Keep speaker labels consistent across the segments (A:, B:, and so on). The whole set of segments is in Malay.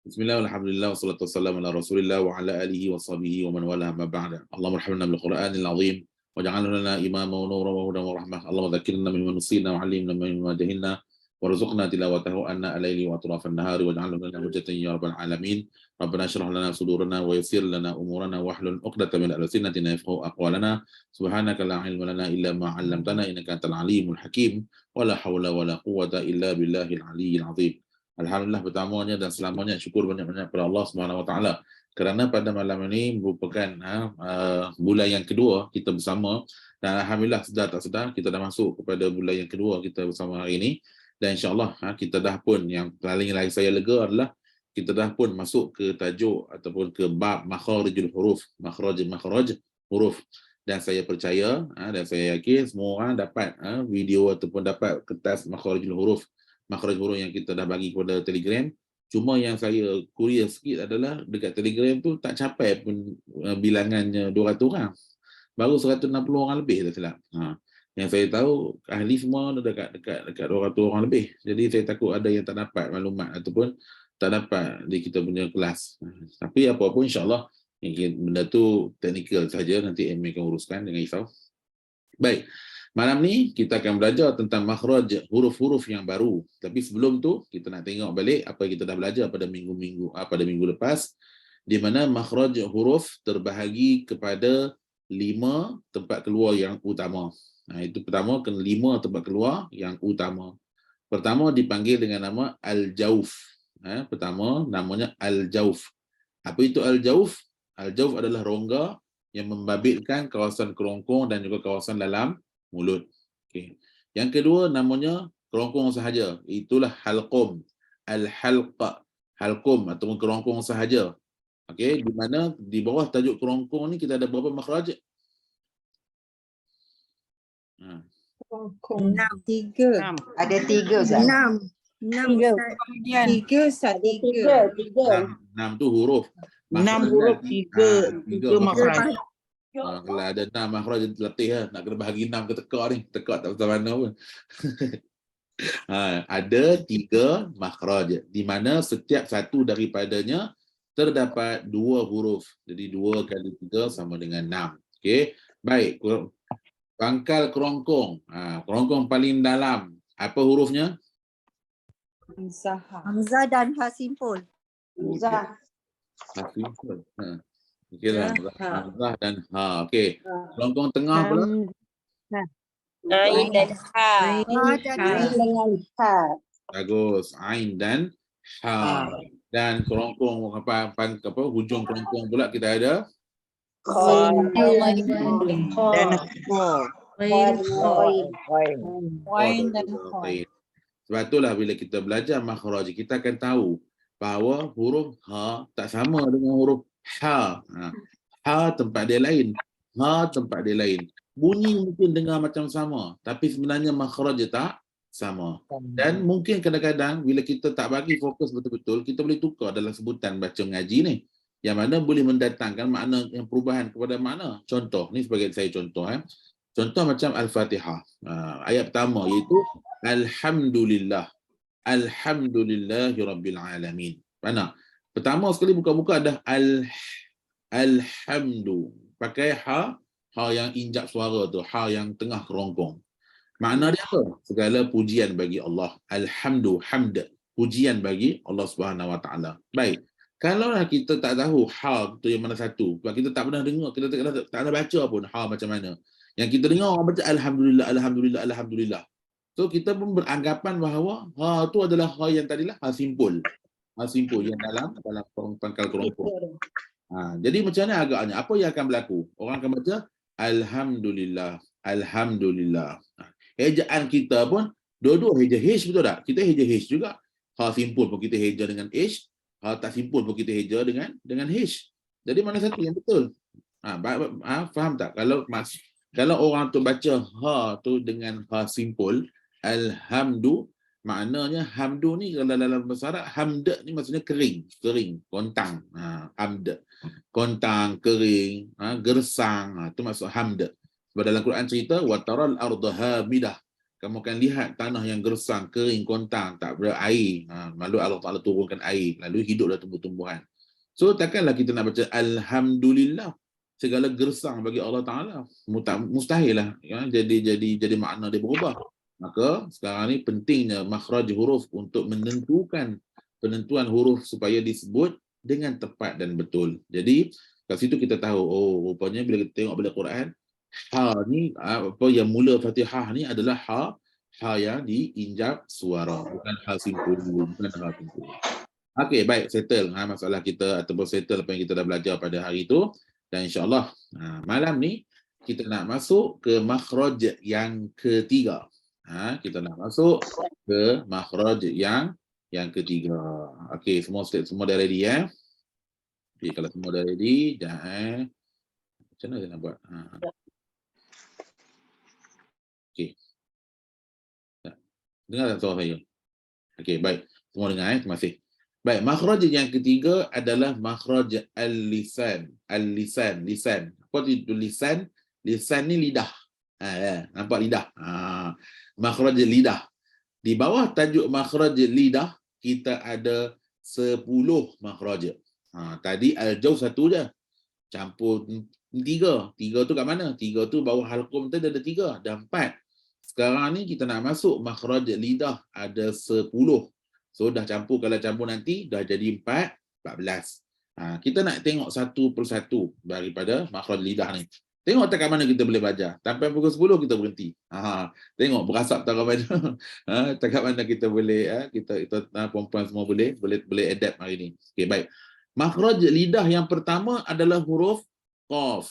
A: Bismillah, alhamdulillah, wassalatu wassalamu ala rasulillah wa ala alihi wa sahbihi wa man wala ma ba'da. Allahumma rahmana bil Qur'anil azim waj'alhu lana imama wa nuran wa hudan wa rahmah. Allahumma dzakkirna mimma nusina wa 'allimna mimma jahilna warzuqna tilawatahu anna al-laili wa atrafan nahari waj'alhu lana hujjatan ya rabbal alamin. Rabbana shrah lana sudurana wa yassir lana umurana wahlul 'uqdatam min alsinatina yafqahu aqwalana. Subhanaka la 'ilma lana illa ma 'allamtana innaka antal alimul hakim. Wala haula wala quwwata illa billahil aliyyil azim. Alhamdulillah pertamanya dan selamanya syukur banyak-banyak kepada Allah Subhanahu Wa Taala kerana pada malam ini merupakan bulan yang kedua kita bersama dan alhamdulillah sedar tak sedar kita dah masuk kepada bulan yang kedua kita bersama hari ini dan insyaallah kita dah pun yang paling lagi saya lega adalah kita dah pun masuk ke tajuk ataupun ke bab makharijul huruf, makhraj huruf dan saya percaya dan saya yakin semua orang dapat video ataupun dapat kertas makharijul huruf yang kita dah bagi kepada Telegram. Cuma yang saya curious sikit adalah dekat Telegram tu tak capai pun bilangannya 200 orang. Baru 160 orang lebih tak silap. Yang saya tahu ahli semua dekat 200 orang lebih. Jadi saya takut ada yang tak dapat maklumat ataupun tak dapat di kita punya kelas. Tapi apa pun insya-Allah benda tu teknikal saja, nanti admin akan uruskan dengan risau. Baik. Malam ni kita akan belajar tentang makhraj huruf-huruf yang baru. Tapi sebelum tu kita nak tengok balik apa yang kita dah belajar pada minggu lepas, di mana makhraj huruf terbahagi kepada 5 tempat keluar yang utama. Itu pertama, kena 5 tempat keluar yang utama. Pertama dipanggil dengan nama al-jauf. Pertama namanya al-jauf. Apa itu al-jauf? Al-jauf adalah rongga yang membabitkan kawasan kerongkong dan juga kawasan dalam mulut. Okay. Yang kedua namanya kerongkong sahaja. Itulah halqum. Al-halqa. Halqum ataupun kerongkong sahaja. Okey, di mana di bawah tajuk kerongkong ni kita ada berapa makhraj?
B: Kerongkong 3.
C: Ada 3 Ustaz.
B: 6. 3 Ustaz.
A: 6 tu huruf.
C: 6 huruf 3 makhraj.
A: Kalau ada 6 makhraj letih lah. Nak kena bahagi 6 ke tekak ni. Tekak tak tahu mana pun. Ada 3 makhraj. Di mana setiap satu daripadanya terdapat 2 huruf. Jadi 2 kali 3 sama dengan 6. Okey. Baik. Pangkal kerongkong. Kerongkong paling dalam. Apa hurufnya?
B: Hamzah dan ha simpul.
C: Hamzah.
A: Ha simpul. Okeylah, hamzah dan ha. Okey. Kerongkong tengah pula.
D: Ain dan ha.
C: Dengan ha.
A: Bagus. Ain dan ha. Dan kerongkong apa hujung kerongkong pula kita ada
C: Dan
B: Wain dan
A: sebab itulah bila kita belajar makhraj kita akan tahu bahawa huruf ha tak sama dengan huruf ha. Ha tempat dia lain, ha tempat dia lain. Bunyi mungkin dengar macam sama, tapi sebenarnya makhraj dia tak sama. Dan mungkin kadang-kadang bila kita tak bagi fokus betul-betul, kita boleh tukar dalam sebutan baca ngaji ni. Yang mana boleh mendatangkan makna yang perubahan kepada makna. Contoh, ni sebagai saya contoh. Contoh macam Al-Fatihah. Ayat pertama iaitu Alhamdulillah. Alhamdulillahi Rabbil Alamin. Mana? Pertama sekali buka-buka ada Alhamdu. Pakai ha yang injak suara tu, ha yang tengah kerongkong. Makna dia apa? Segala pujian bagi Allah. Alhamdu, hamd. Pujian bagi Allah Subhanahu Wa Taala. Baik. Kalaulah kita tak tahu ha tu yang mana satu, sebab kita tak pernah dengar, kita tak pernah baca pun ha macam mana. Yang kita dengar orang baca Alhamdulillah, Alhamdulillah, Alhamdulillah. So kita pun beranggapan bahawa ha tu adalah ha yang tadilah ha simpul. Ha simpul yang dalam pangkal kerongkong. Jadi macam mana agaknya? Apa yang akan berlaku? Orang akan baca Alhamdulillah, Alhamdulillah. Ejaan kita pun dua-dua heja H, betul tak? Kita heja H juga. Ha simpul pun kita heja dengan H, ha tak simpul pun kita heja dengan H. Jadi mana satu yang betul? Faham tak? Kalau orang tu baca ha tu dengan ha simpul, alhamdu, maknanya hamdu ni kalau dalam bahasa Arab hamd ni maksudnya kering, kontang. Hamd. Kontang, kering, gersang, tu maksud hamd. Sebab dalam Quran cerita wa taral arda hamidah. kamu akan lihat tanah yang gersang, kering, kontang, tak berair. Lalu Allah Ta'ala turunkan air, lalu hiduplah tumbuh-tumbuhan. So takkanlah kita nak baca Alhamdulillah, segala gersang bagi Allah Ta'ala. Mustahil lah, ya? Jadi makna dia berubah. Maka sekarang ni pentingnya makhraj huruf untuk menentukan penentuan huruf supaya disebut dengan tepat dan betul. Jadi kat situ kita tahu, oh rupanya bila kita tengok bila Quran, ha ni apa yang mula Fatihah ni adalah ha yang diinjap suara, bukan ha simpul, bukan ha simpul. Okey, baik, settle masalah kita ataupun settle apa yang kita dah belajar pada hari itu, dan insya-Allah malam ni kita nak masuk ke makhraj yang ketiga. Kita nak masuk ke makhraj yang ketiga. Okey, semua dah ready ya? Okay, kalau semua dah ready, dah macam mana saya nak buat? Okey. Dengar tak suara saya? Okey, baik. Semua dengar terima kasih. Baik, makhraj yang ketiga adalah makhraj al-lisan. Al-lisan, lisan. Apa itu lisan? Lisan ni lidah. Nampak lidah? Makhraj lidah. Di bawah tajuk makhraj lidah, kita ada 10 makhraj. Tadi al-jaw satu je. Campur 3. 3 tu kat mana? 3 tu bawah halqum tu ada 3, dah 4. Sekarang ni kita nak masuk makhraj lidah, ada 10. So dah campur, kalau campur nanti dah jadi 14. Kita nak tengok satu persatu daripada makhraj lidah ni. Tengok tak kat mana kita boleh belajar. Sampai pukul 10 kita berhenti. Tengok berasap tak kat mana. Tak kat mana kita boleh kita perempuan semua boleh adapt hari ni. Okey, baik. Makhraj lidah yang pertama adalah huruf qaf.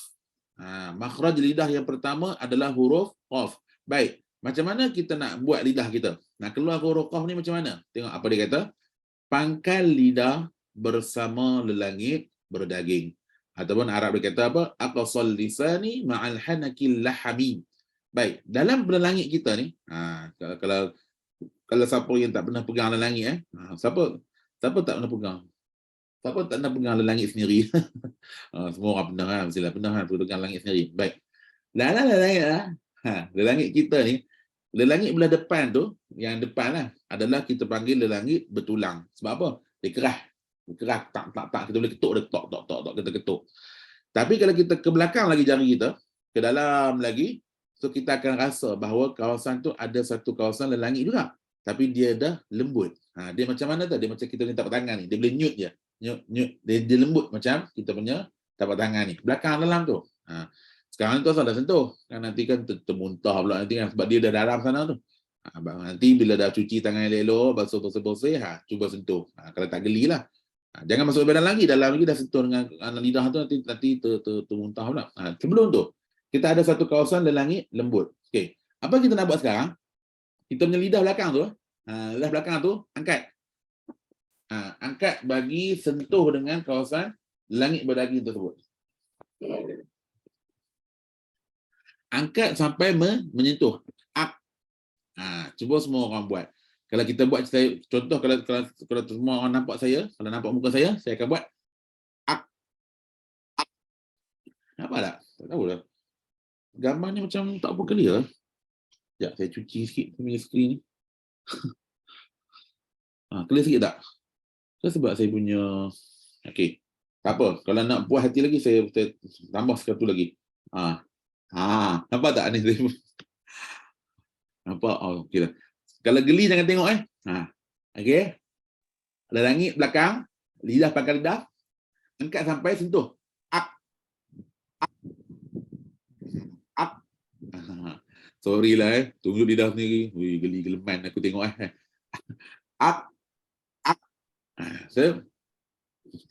A: Makhraj lidah yang pertama adalah huruf qaf. Baik. Macam mana kita nak buat lidah kita? Nak keluar huruf qaf ni macam mana? Tengok apa dia kata. Pangkal lidah bersama lelangit berdaging. Ataupun Arab dia kata apa? Aqsal lisani ma'al hanakil lahami. Baik, dalam lelangit kita ni, kalau siapa yang tak pernah pegang lelangit, siapa tak pernah pegang? Siapa tak pernah pegang lelangit sendiri? Semua orang pernah kan? Mestilah pernah kan pegang lelangit sendiri. Baik. Lelangit kita ni, lelangit belah depan tu, yang depan lah, adalah kita panggil lelangit bertulang. Sebab apa? Dia kerah. Tak, kita boleh ketuk dia, tok, kita ketuk. Tapi kalau kita ke belakang lagi jari kita, ke dalam lagi, so kita akan rasa bahawa kawasan tu ada satu kawasan lelangit juga. Tapi dia dah lembut. Dia macam mana tu? Dia macam kita punya tapak tangan ni. Dia boleh nyut je. Nyut. Dia lembut macam kita punya tapak tangan ni. Belakang dalam tu. Sekarang tu asal dah sentuh. Nanti kan termuntah pula nanti kan. Sebab dia dah dalam sana tu. Nanti bila dah cuci tangan elok, basuh bersih-bersih, cuba sentuh. Kalau tak gelilah. Jangan masuk badan lagi, dalam lagi dah sentuh dengan lidah tu nanti termuntah pula. Sebelum tu, kita ada satu kawasan lelangit lembut. Okey. Apa kita nak buat sekarang? Kita punya lidah belakang tu, lidah belakang tu angkat. Angkat bagi sentuh dengan kawasan lelangit berdaging tersebut. Angkat sampai menyentuh. Cuba semua orang buat. Kalau kita buat, contoh kalau semua orang nampak saya, kalau nampak muka saya akan buat nampak tak? Tak tahu dah. Gambar ni macam tak apa clear. Sekejap, saya cuci sikit punya skrin ni. Clear sikit tak? Sebab saya punya okey. Tak apa, kalau nak puas hati lagi saya tambah satu lagi. Nampak tak ni? Nampak? Okey dah. Kalau geli jangan tengok Okey. Lelangit belakang, lidah pangkal lidah, angkat sampai sentuh. Sorry lah tunjuk lidah sendiri. Geli geleman aku tengok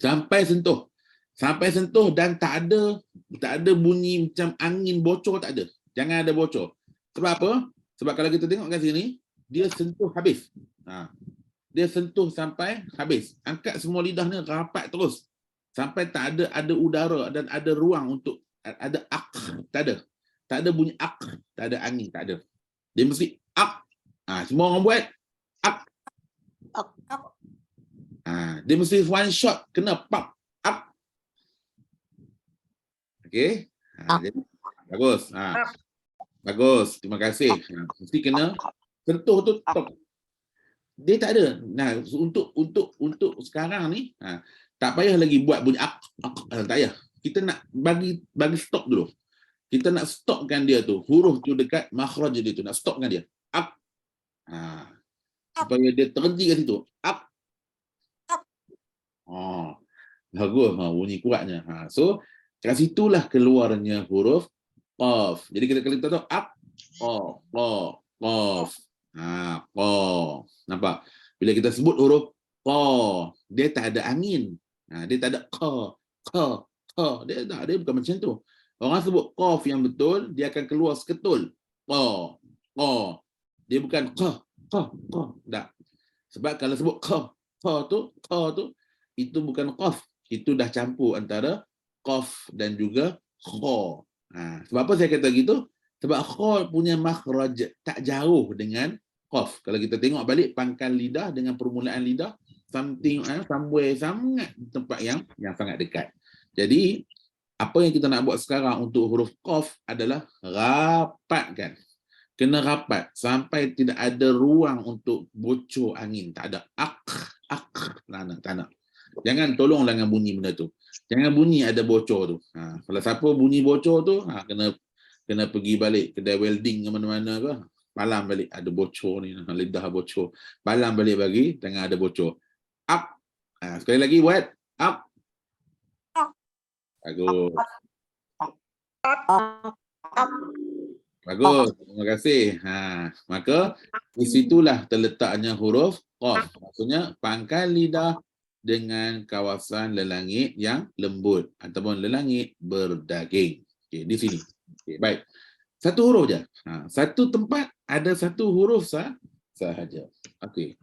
A: sampai sentuh. Sampai sentuh dan tak ada bunyi macam angin bocor, tak ada. Jangan ada bocor. Sebab apa? Sebab kalau kita tengok kat sini, dia sentuh habis. Dia sentuh sampai habis. Angkat semua lidah ni rapat terus. Sampai tak ada udara dan ada ruang untuk ada tak ada. Tak ada bunyi tak ada angin, tak ada. Dia mesti semua orang buat dia mesti one shot kena pop Okey. Bagus. Bagus, terima kasih. Mesti kena sentuh tu tok. Dia tak ada. Nah, untuk sekarang ni, tak payah lagi buat bunyi tak payah. Kita nak bagi stop dulu. Kita nak stopkan dia tu. Huruf tu dekat makhraj dia tu. Nak stopkan dia. Ak. Supaya dia terhenti kat situ. Ak. Bagus. Bunyi kuatnya. So, kat situlah keluarnya huruf qaf. Jadi kalau kita tahu ak, qaf. Qaf. Nampak? Bila kita sebut huruf qaf, dia tak ada angin. Dia tak ada qa. Dia bukan macam tu. Orang sebut qaf yang betul, dia akan keluar seketul. Qa. Dia bukan qa. Tak. Sebab kalau sebut qa tu itu bukan qaf. Itu dah campur antara qaf dan juga kha. Sebab apa saya kata gitu? Sebab kha punya makhraj tak jauh dengan qaf. Kalau kita tengok balik pangkal lidah dengan permulaan lidah somewhere sangat tempat yang sangat dekat. Jadi apa yang kita nak buat sekarang untuk huruf qaf adalah rapatkan. Kena rapat sampai tidak ada ruang untuk bocor angin. Tak ada tak nak. Jangan tolonglah dengan bunyi benda tu. Jangan bunyi ada bocor tu. Kalau siapa bunyi bocor tu, kena pergi balik kedai welding ke mana-mana ke. Malam balik ada bocor ni, lidah bocor. Malam balik bagi, jangan ada bocor. Up. Sekali lagi buat. Up. Bagus. Bagus. Terima kasih. Maka di situlah terletaknya huruf qaf. Maksudnya pangkal lidah dengan kawasan lelangit yang lembut ataupun lelangit berdaging. Okey, di sini. Okey, baik. Satu huruf je. Satu tempat ada satu huruf sahaja. Okey.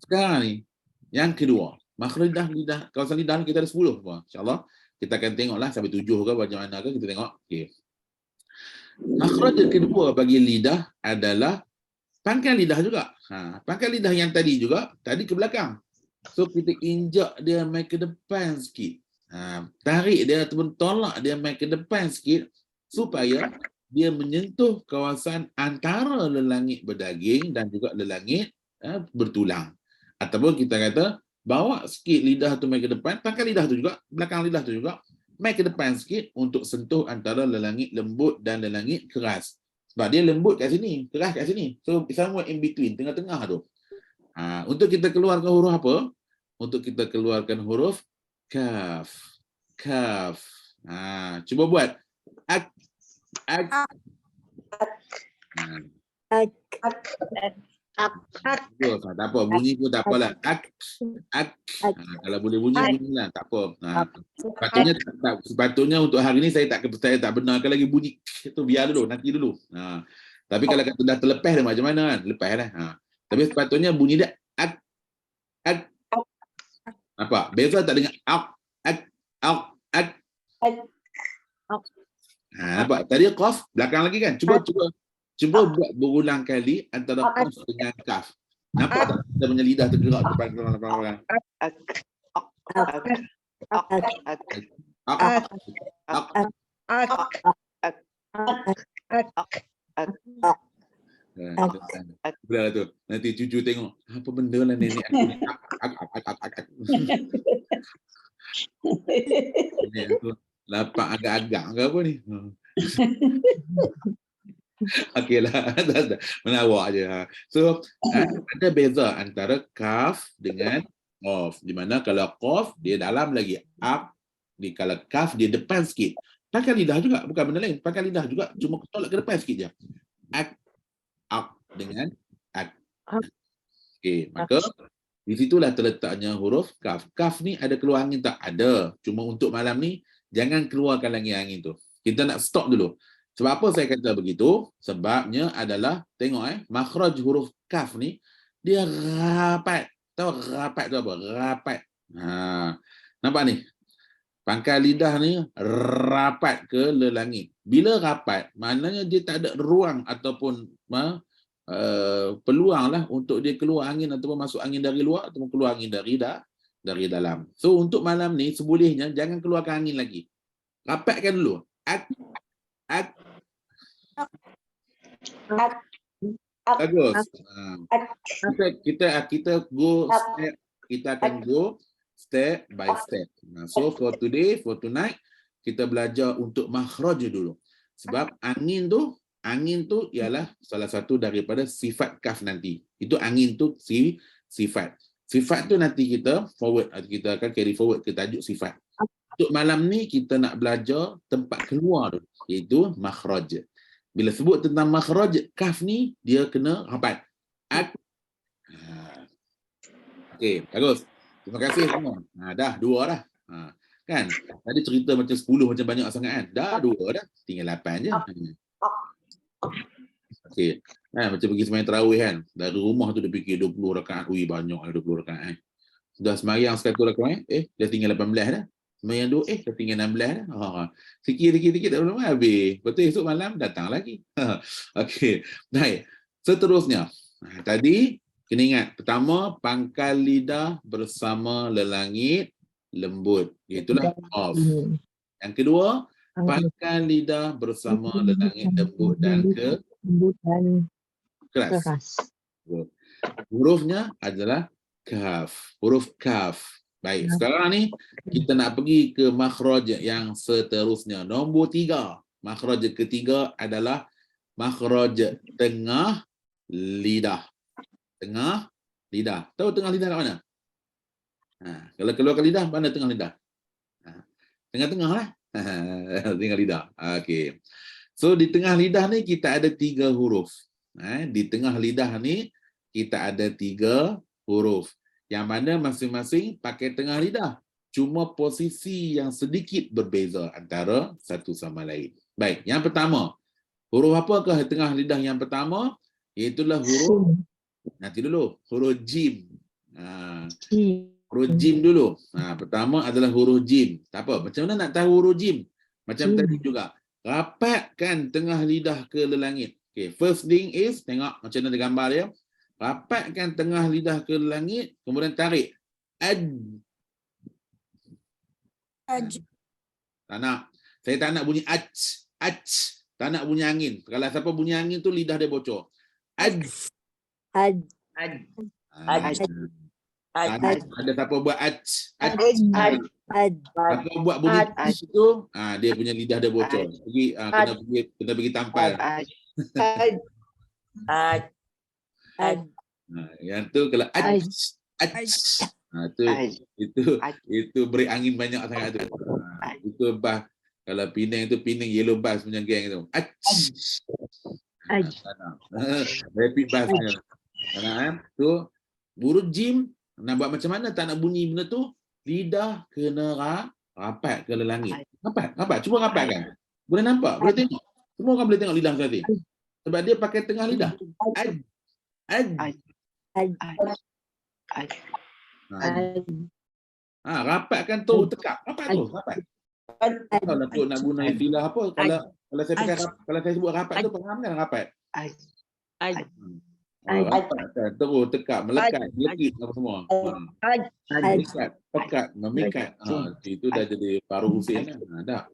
A: Sekarang ni yang kedua, makhraj lidah, kawasan lidah kita ada 10 semua. Insya-Allah kita akan tengoklah sampai 7 ke macam mana ke kita tengok. Okey. Makhraj kedua bagi lidah adalah pangkal lidah juga. Pangkal lidah yang tadi juga tadi ke belakang. So kita injak dia mai ke depan sikit. Tarik dia ataupun tolak dia mai ke depan sikit supaya dia menyentuh kawasan antara lelangit berdaging dan juga lelangit bertulang. Ataupun kita kata bawa sikit lidah tu mai ke depan, pangkal lidah tu juga, belakang lidah tu juga mai ke depan sikit untuk sentuh antara lelangit lembut dan lelangit keras. Sebab dia lembut kat sini, keras kat sini. So somewhere in between, tengah-tengah tu. Untuk kita keluarkan huruf apa? Untuk kita keluarkan huruf kaf. Kaf. Cuba buat. Ak. Tak apa, bunyi pun tak apalah. Ak. Kalau boleh bunyilah, tak apa. Sepatutnya untuk hari ni saya tak benarkan lagi bunyi. Itu biar dulu, nanti dulu. Tapi kalau kata dah terlepas dah macam mana kan? Lepas dah. Tapi sepatutnya bunyi dia ak. Nampak? Beza tak dengan ak. Nampak? Tadi qaf belakang lagi kan? Cuba buat berulang kali antara qaf dengan kaf. Nampak tak? Kita punya lidah tergerak depan orang. Belah tu. Nanti cucu tengok apa benda lah nenek aku ni. Nenek aku lapak agak-agak ke apa ni. Okeylah. Melawak je. So ada beza antara kaf dengan qaf. Di mana kalau qaf dia dalam lagi, kalau kaf dia depan sikit. Pangkal lidah juga, bukan benda lain. Pangkal lidah juga, cuma tolak ke depan sikit je. Ak dengan ak. Okey, maka di situlah terletaknya huruf kaf. Kaf ni ada keluar angin tak? Ada. Cuma untuk malam ni jangan keluarkan lagi angin tu. Kita nak stop dulu. Sebab apa saya kata begitu? Sebabnya adalah tengok makhraj huruf kaf ni dia rapat. Tahu rapat tu apa? Rapat. Nampak ni? Pangkal lidah ni rapat ke lelangit. Bila rapat, maknanya dia tak ada ruang ataupun peluang lah untuk dia keluar angin ataupun masuk angin dari luar ataupun keluar angin dari dalam. So untuk malam ni sebolehnya jangan keluarkan angin lagi. Rapatkan dulu. Bagus. Kita go step, kita akan go step by step. So for today, for tonight, kita belajar untuk makhraj dulu. Sebab angin tu ialah salah satu daripada sifat kaf nanti. Itu angin tu sifat. Sifat tu nanti kita akan carry forward ke tajuk sifat. Untuk malam ni kita nak belajar tempat keluar tu, iaitu makhraj. Bila sebut tentang makhraj, kaf ni dia kena rapat. Okey, bagus. Terima kasih semua. Dah 2 dah. Kan? Tadi cerita macam 10 macam banyak sangat kan. Dah 2 dah. Tinggal 8 je. Okey. Macam pergi sembahyang tarawih kan. Dari rumah tu dia fikir 20 rakaat. Ui, banyak 20 rakaat. Sudah sembahyang 100 rakaat. Dah tinggal 18 dah. Sembahyang 2, dah tinggal 16 dah. Sikit-sikit tak belum habis. Betul esok malam datang lagi. Okey. Baik. Seterusnya. Tadi kena ingat. Pertama, pangkal lidah bersama lelangit lembut. Itulah off. Yang kedua, pangkal lidah bersama lelangit lembut dan keras. Hurufnya adalah kaf. Huruf kaf. Baik, sekarang ni kita nak pergi ke makhraj yang seterusnya. Nombor 3. Makhraj ketiga adalah makhraj tengah lidah. Tengah lidah. Tahu tengah lidah kat mana? Kalau keluarkan lidah, mana tengah lidah? Tengah-tengah lah. Tengah lidah. Okey. So di tengah lidah ni kita ada 3 huruf. Di tengah lidah ni kita ada 3 huruf. Yang mana masing-masing pakai tengah lidah. Cuma posisi yang sedikit berbeza antara satu sama lain. Baik, yang pertama. Huruf apakah tengah lidah yang pertama? Iaitulah huruf, nanti dulu, huruf jim. Huruf jim dulu. Pertama adalah huruf jim. Tak apa, macam mana nak tahu huruf jim? Macam tadi juga. Rapatkan tengah lidah ke lelangit. Okay, first thing is, tengok macam mana dia gambar dia. Rapatkan tengah lidah ke langit, kemudian tarik. Tak nak. Saya tak nak bunyi aj. Tak nak bunyi angin. Kalau siapa bunyi angin tu lidah dia bocor. Ada siapa buat aj. Siapa buat bunyi aj tu, dia punya lidah dia bocor. Kena pergi tampal. Yang tu kalau itu beri angin banyak sangat tu. Itu bah kalau Penang tu Penang yellow bus punya geng tu. Rapid bus punya. Tu huruf jim nak buat macam mana tak nak bunyi benda tu, lidah kena rapat ke langit. Rapat. Cuba rapatkan. Boleh nampak? Boleh tengok. Semua orang boleh tengok lidah tadi. Sebab dia pakai tengah lidah. Rapatkan tu, tekak. Rapat tu, rapat. Kalau nak guna istilah apa? Kalau saya sebut rapat tu faham kan rapat? Rapatkan terus tekak, melekat, melekit apa semua. Melekat, pekat, memikat. Itu dah jadi paruh Husin dah.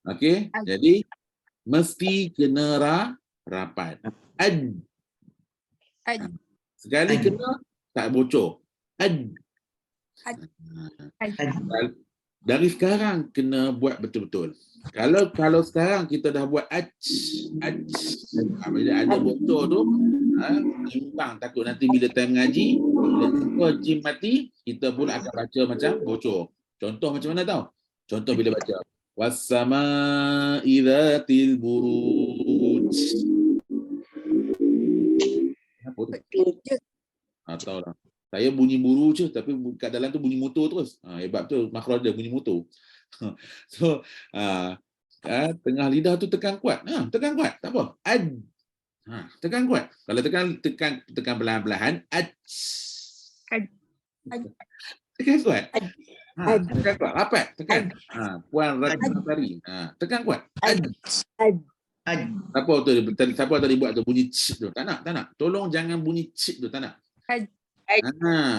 A: Okey, jadi mesti kena rapat. Sekali kena tak bocor. Dari sekarang kena buat betul-betul. Kalau sekarang kita dah buat bila ada bocor tu, timbang takut nanti bila time ngaji, bila jumpa jim mati, kita pun akan baca macam bocor. Contoh macam mana tahu? Contoh bila baca was-sama'i dzatil buruj. Apa tu? Tahu lah. Saya bunyi buru je tapi kat dalam tu bunyi motor terus. Hebat tu makhraj dia bunyi motor. So tengah lidah tu tekan kuat. Tekan kuat. Tak apa. Tekan kuat. Kalau tekan perlahan-lahan. Tekan kuat. Tekan kuat. Rapat. Tekan. Puan Ratnasari. Tekan kuat. Siapa tadi buat tu bunyi c tu? Tak nak. Tolong jangan bunyi c tu. Tak nak.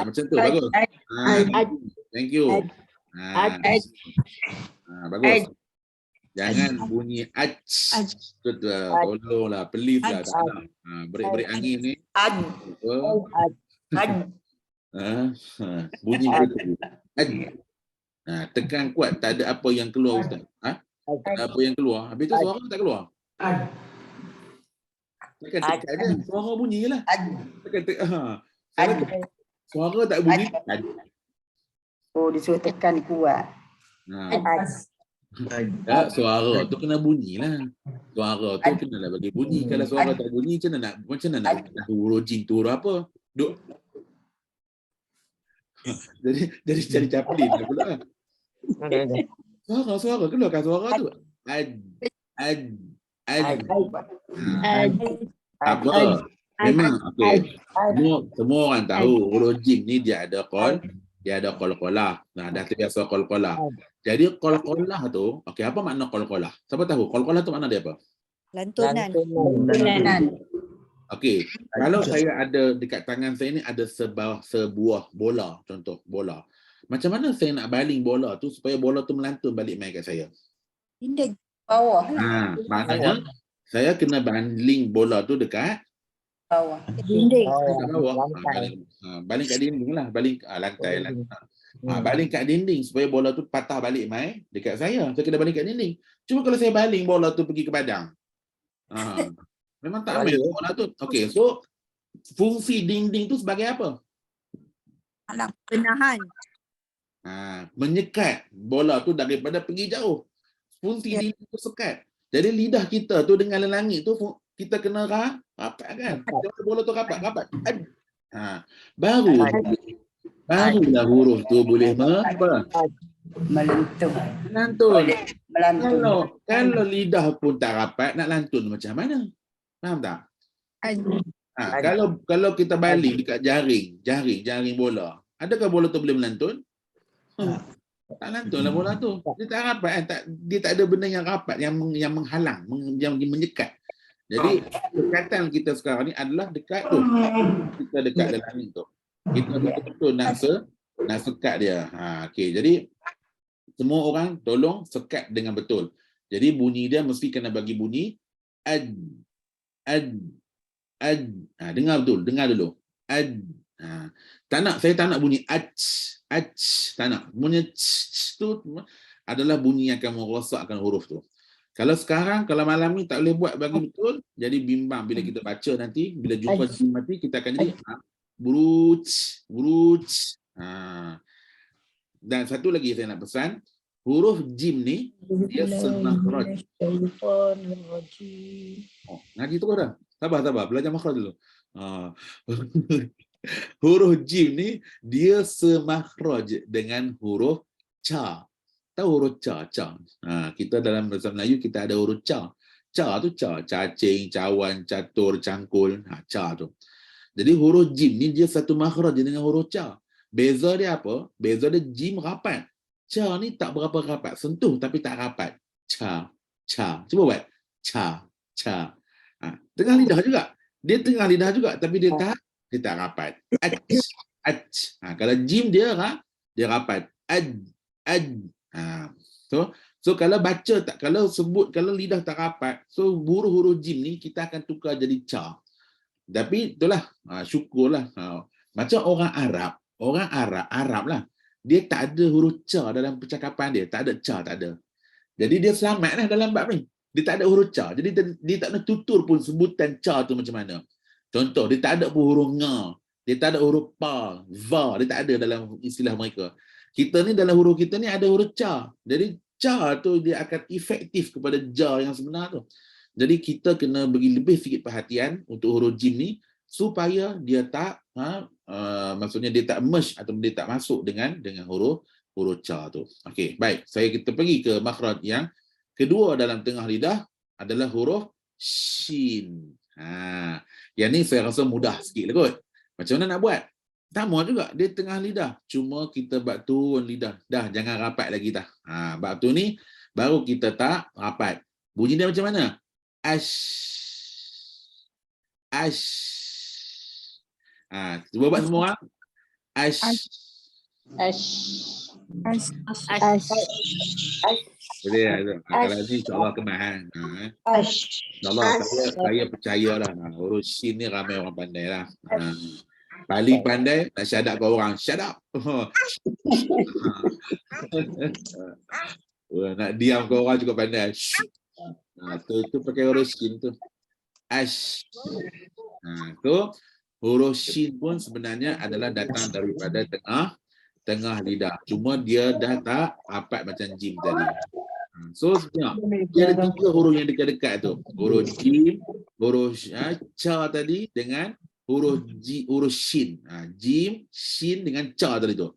A: Macam tu. Bagus. Thank you. Bagus. Jangan bunyi aj. Tolonglah, please lah. Tak nak. Break angin ni.
D: Ad. Ad.
A: Bunyi betul. Aj. Tekan kuat, tak ada apa yang keluar Ustaz. Tak ada apa yang keluar. Habis tu suara tak keluar. Tekan je, suara bunyi je lah. Tekan. Suara tak bunyi.
D: Oh, disuruh tekan kuat.
A: Tak, suara tu kena bunyi lah. Suara tu kena lah bagi bunyi. Kalau suara tak bunyi, macam mana nak huruf jim tu huruf apa? Duk. Jadi cari caplin lah pula. Suara keluarkan suara tu. Ad. Apa? Memang okey. Semua orang tahu huruf jim ni dia ada qalqalah. Dah terbiasa qalqalah. Jadi qalqalah tu, okey, apa makna qalqalah? Siapa tahu qalqalah tu makna dia apa?
B: Lantunan.
A: Okey, kalau saya ada dekat tangan saya ni ada sebuah bola, contoh bola. Macam mana saya nak baling bola tu supaya bola tu melantun balik mai kat saya?
B: Dinding.
D: Bawah.
A: Maknanya saya kena baling bola tu dekat
D: Bawah.
B: Dinding.
A: kat bawah. Baling kat dinding lah, baling lantai lah. Baling kat dinding supaya bola tu patah balik mai dekat saya. Saya kena baling kat dinding. Cuma kalau saya baling bola tu pergi ke padang. Memang tak ambil bola tu. Okey, so fungsi dinding tu sebagai apa?
B: Alam penahan.
A: Menyekat bola tu daripada pergi jauh. Fungsi dinding tu sekat. Jadi lidah kita tu dengan langit tu kita kena rapat kan? Kalau bola tu rapat. Barulah huruf tu boleh melantun. Kalau lidah pun tak rapat, nak lantun macam mana? Faham tak? Kalau kita baling dekat jaring bola, adakah bola tu boleh melantun? Tak lantun lah bola tu. Dia tak rapat kan? Dia tak ada benda yang rapat, yang menghalang, yang menyekat. Jadi dekatan kita sekarang ni adalah dekat tu. Kita dekat dalam ni tu. Kita betul-betul nak sekat dia. Okey, jadi semua orang tolong sekat dengan betul. Jadi bunyi dia mesti kena bagi bunyi ad. Dengar betul, dengar dulu. Ad. Saya tak nak bunyi aj. Tak nak. Bunyi tu adalah bunyi yang akan merosakkan huruf tu. Kalau sekarang, kalau malam ni tak boleh buat bagi betul, jadi bimbang bila kita baca nanti, bila jumpa mati kita akan jadi buruj. Dan satu lagi saya nak pesan, huruf jim ni dia semakhraj. Ngaji tu dah. Sabar, belajar makhraj dulu. Huruf jim ni dia semakhraj dengan huruf ca. Tahu huruf ca? Kita dalam bahasa Melayu kita ada huruf ca. Ca tu cacing, cawan, catur, cangkul. Ca tu. Jadi huruf jim ni dia satu makhraj dengan huruf ca. Beza dia apa? Beza dia jim rapat. Ca ni tak berapa rapat. Sentuh tapi tak rapat. Ca. Cuba buat. Ca. Tengah lidah juga. Dia tengah lidah juga tapi dia tak rapat. Kalau jim dia rapat. So kalau baca tak, kalau lidah tak rapat, so huruf jim ni kita akan tukar jadi ca. Tapi itulah, syukurlah. Macam orang Arab lah. Dia tak ada huruf ca dalam percakapan dia. Tak ada ca, tak ada. Jadi dia selamatlah dalam bab ni. Dia tak ada huruf ca. Jadi dia tak nak tutur pun sebutan ca tu macam mana. Contoh, dia tak ada pun huruf nga. Dia tak ada huruf pa, va. Dia tak ada dalam istilah mereka. Kita ni dalam huruf kita ni ada huruf ca. Jadi ca tu dia akan efektif kepada ja yang sebenar tu. Jadi kita kena bagi lebih sikit perhatian untuk huruf jim ni supaya dia tak maksudnya dia tak merge atau dia tak masuk dengan huruf ca tu. Okey, baik. Kita pergi ke makhraj yang kedua dalam tengah lidah adalah huruf shin. Yang ni saya rasa mudah sikit lah kot. Macam mana nak buat? Sama juga, dia tengah lidah. Cuma kita bab turun lidah. Dah, jangan rapat lagi dah. Bab tu ni, baru kita tak rapat. Bunyi dia macam mana? Ash. Cuba buat semua orang. Ash.
B: Ash.
A: Boleh ada. Kalau ni insya-Allah kemah. InsyaAllah saya percayalah. Huruf Shin ni ramai orang pandai lah. Paling pandai nak syahadat ke orang. Shut up. Nak diam ke orang juga pandai. Tu pakai huruf Shin tu. Ash. Tu huruf Shin pun sebenarnya adalah datang daripada tengah lidah. Cuma dia dah tak rapat macam jim tadi. So tengok, dia ada 3 huruf yang dekat-dekat tu. Huruf jim, huruf cha tadi dengan huruf shin. Jim, shin dengan cha tadi tu.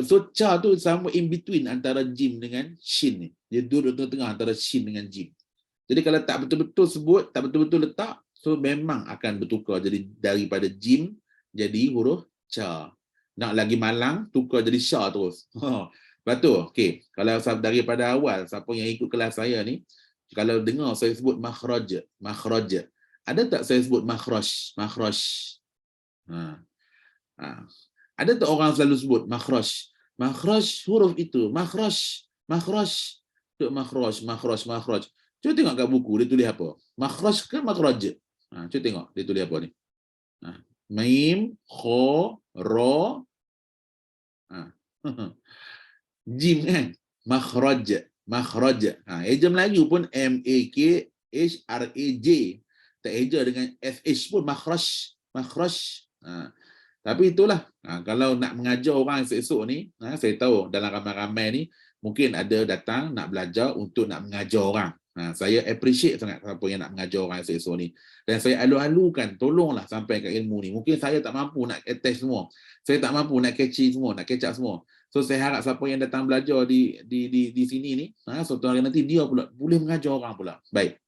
A: So cha tu sama in between antara jim dengan shin ni. Dia duduk tengah-tengah antara shin dengan jim. Jadi kalau tak betul-betul sebut, tak betul-betul letak, so memang akan bertukar jadi daripada jim jadi huruf cha. Nak lagi malang, tukar jadi sha terus. Lepas tu, okey, kalau daripada awal, siapa yang ikut kelas saya ni, kalau dengar saya sebut makhraj, ada tak saya sebut makhraj? Ada tak orang selalu sebut makhraj? Makhraj huruf itu, makhraj. Cuba tengok kat buku, dia tulis apa? Makhraj ke makhraj? Cuba tengok, dia tulis apa ni? Mim, kha, ra. Jim kan? Makhraj. Eja Melayu pun MAKHRAJ. Tak eja dengan SH pun makhraj. Tapi itulah, kalau nak mengajar orang esok-esok ni, saya tahu dalam ramai-ramai ni, mungkin ada datang nak belajar untuk nak mengajar orang. Saya appreciate sangat siapa yang nak mengajar orang esok-esok ni. Dan saya alu-alukan, tolonglah sampai ke ilmu ni. Mungkin saya tak mampu nak attach semua. Saya tak mampu nak catch semua, nak catch up semua. So saya harap siapa yang datang belajar di sini ni, suatu hari nanti dia pula boleh mengajar orang pula. Baik.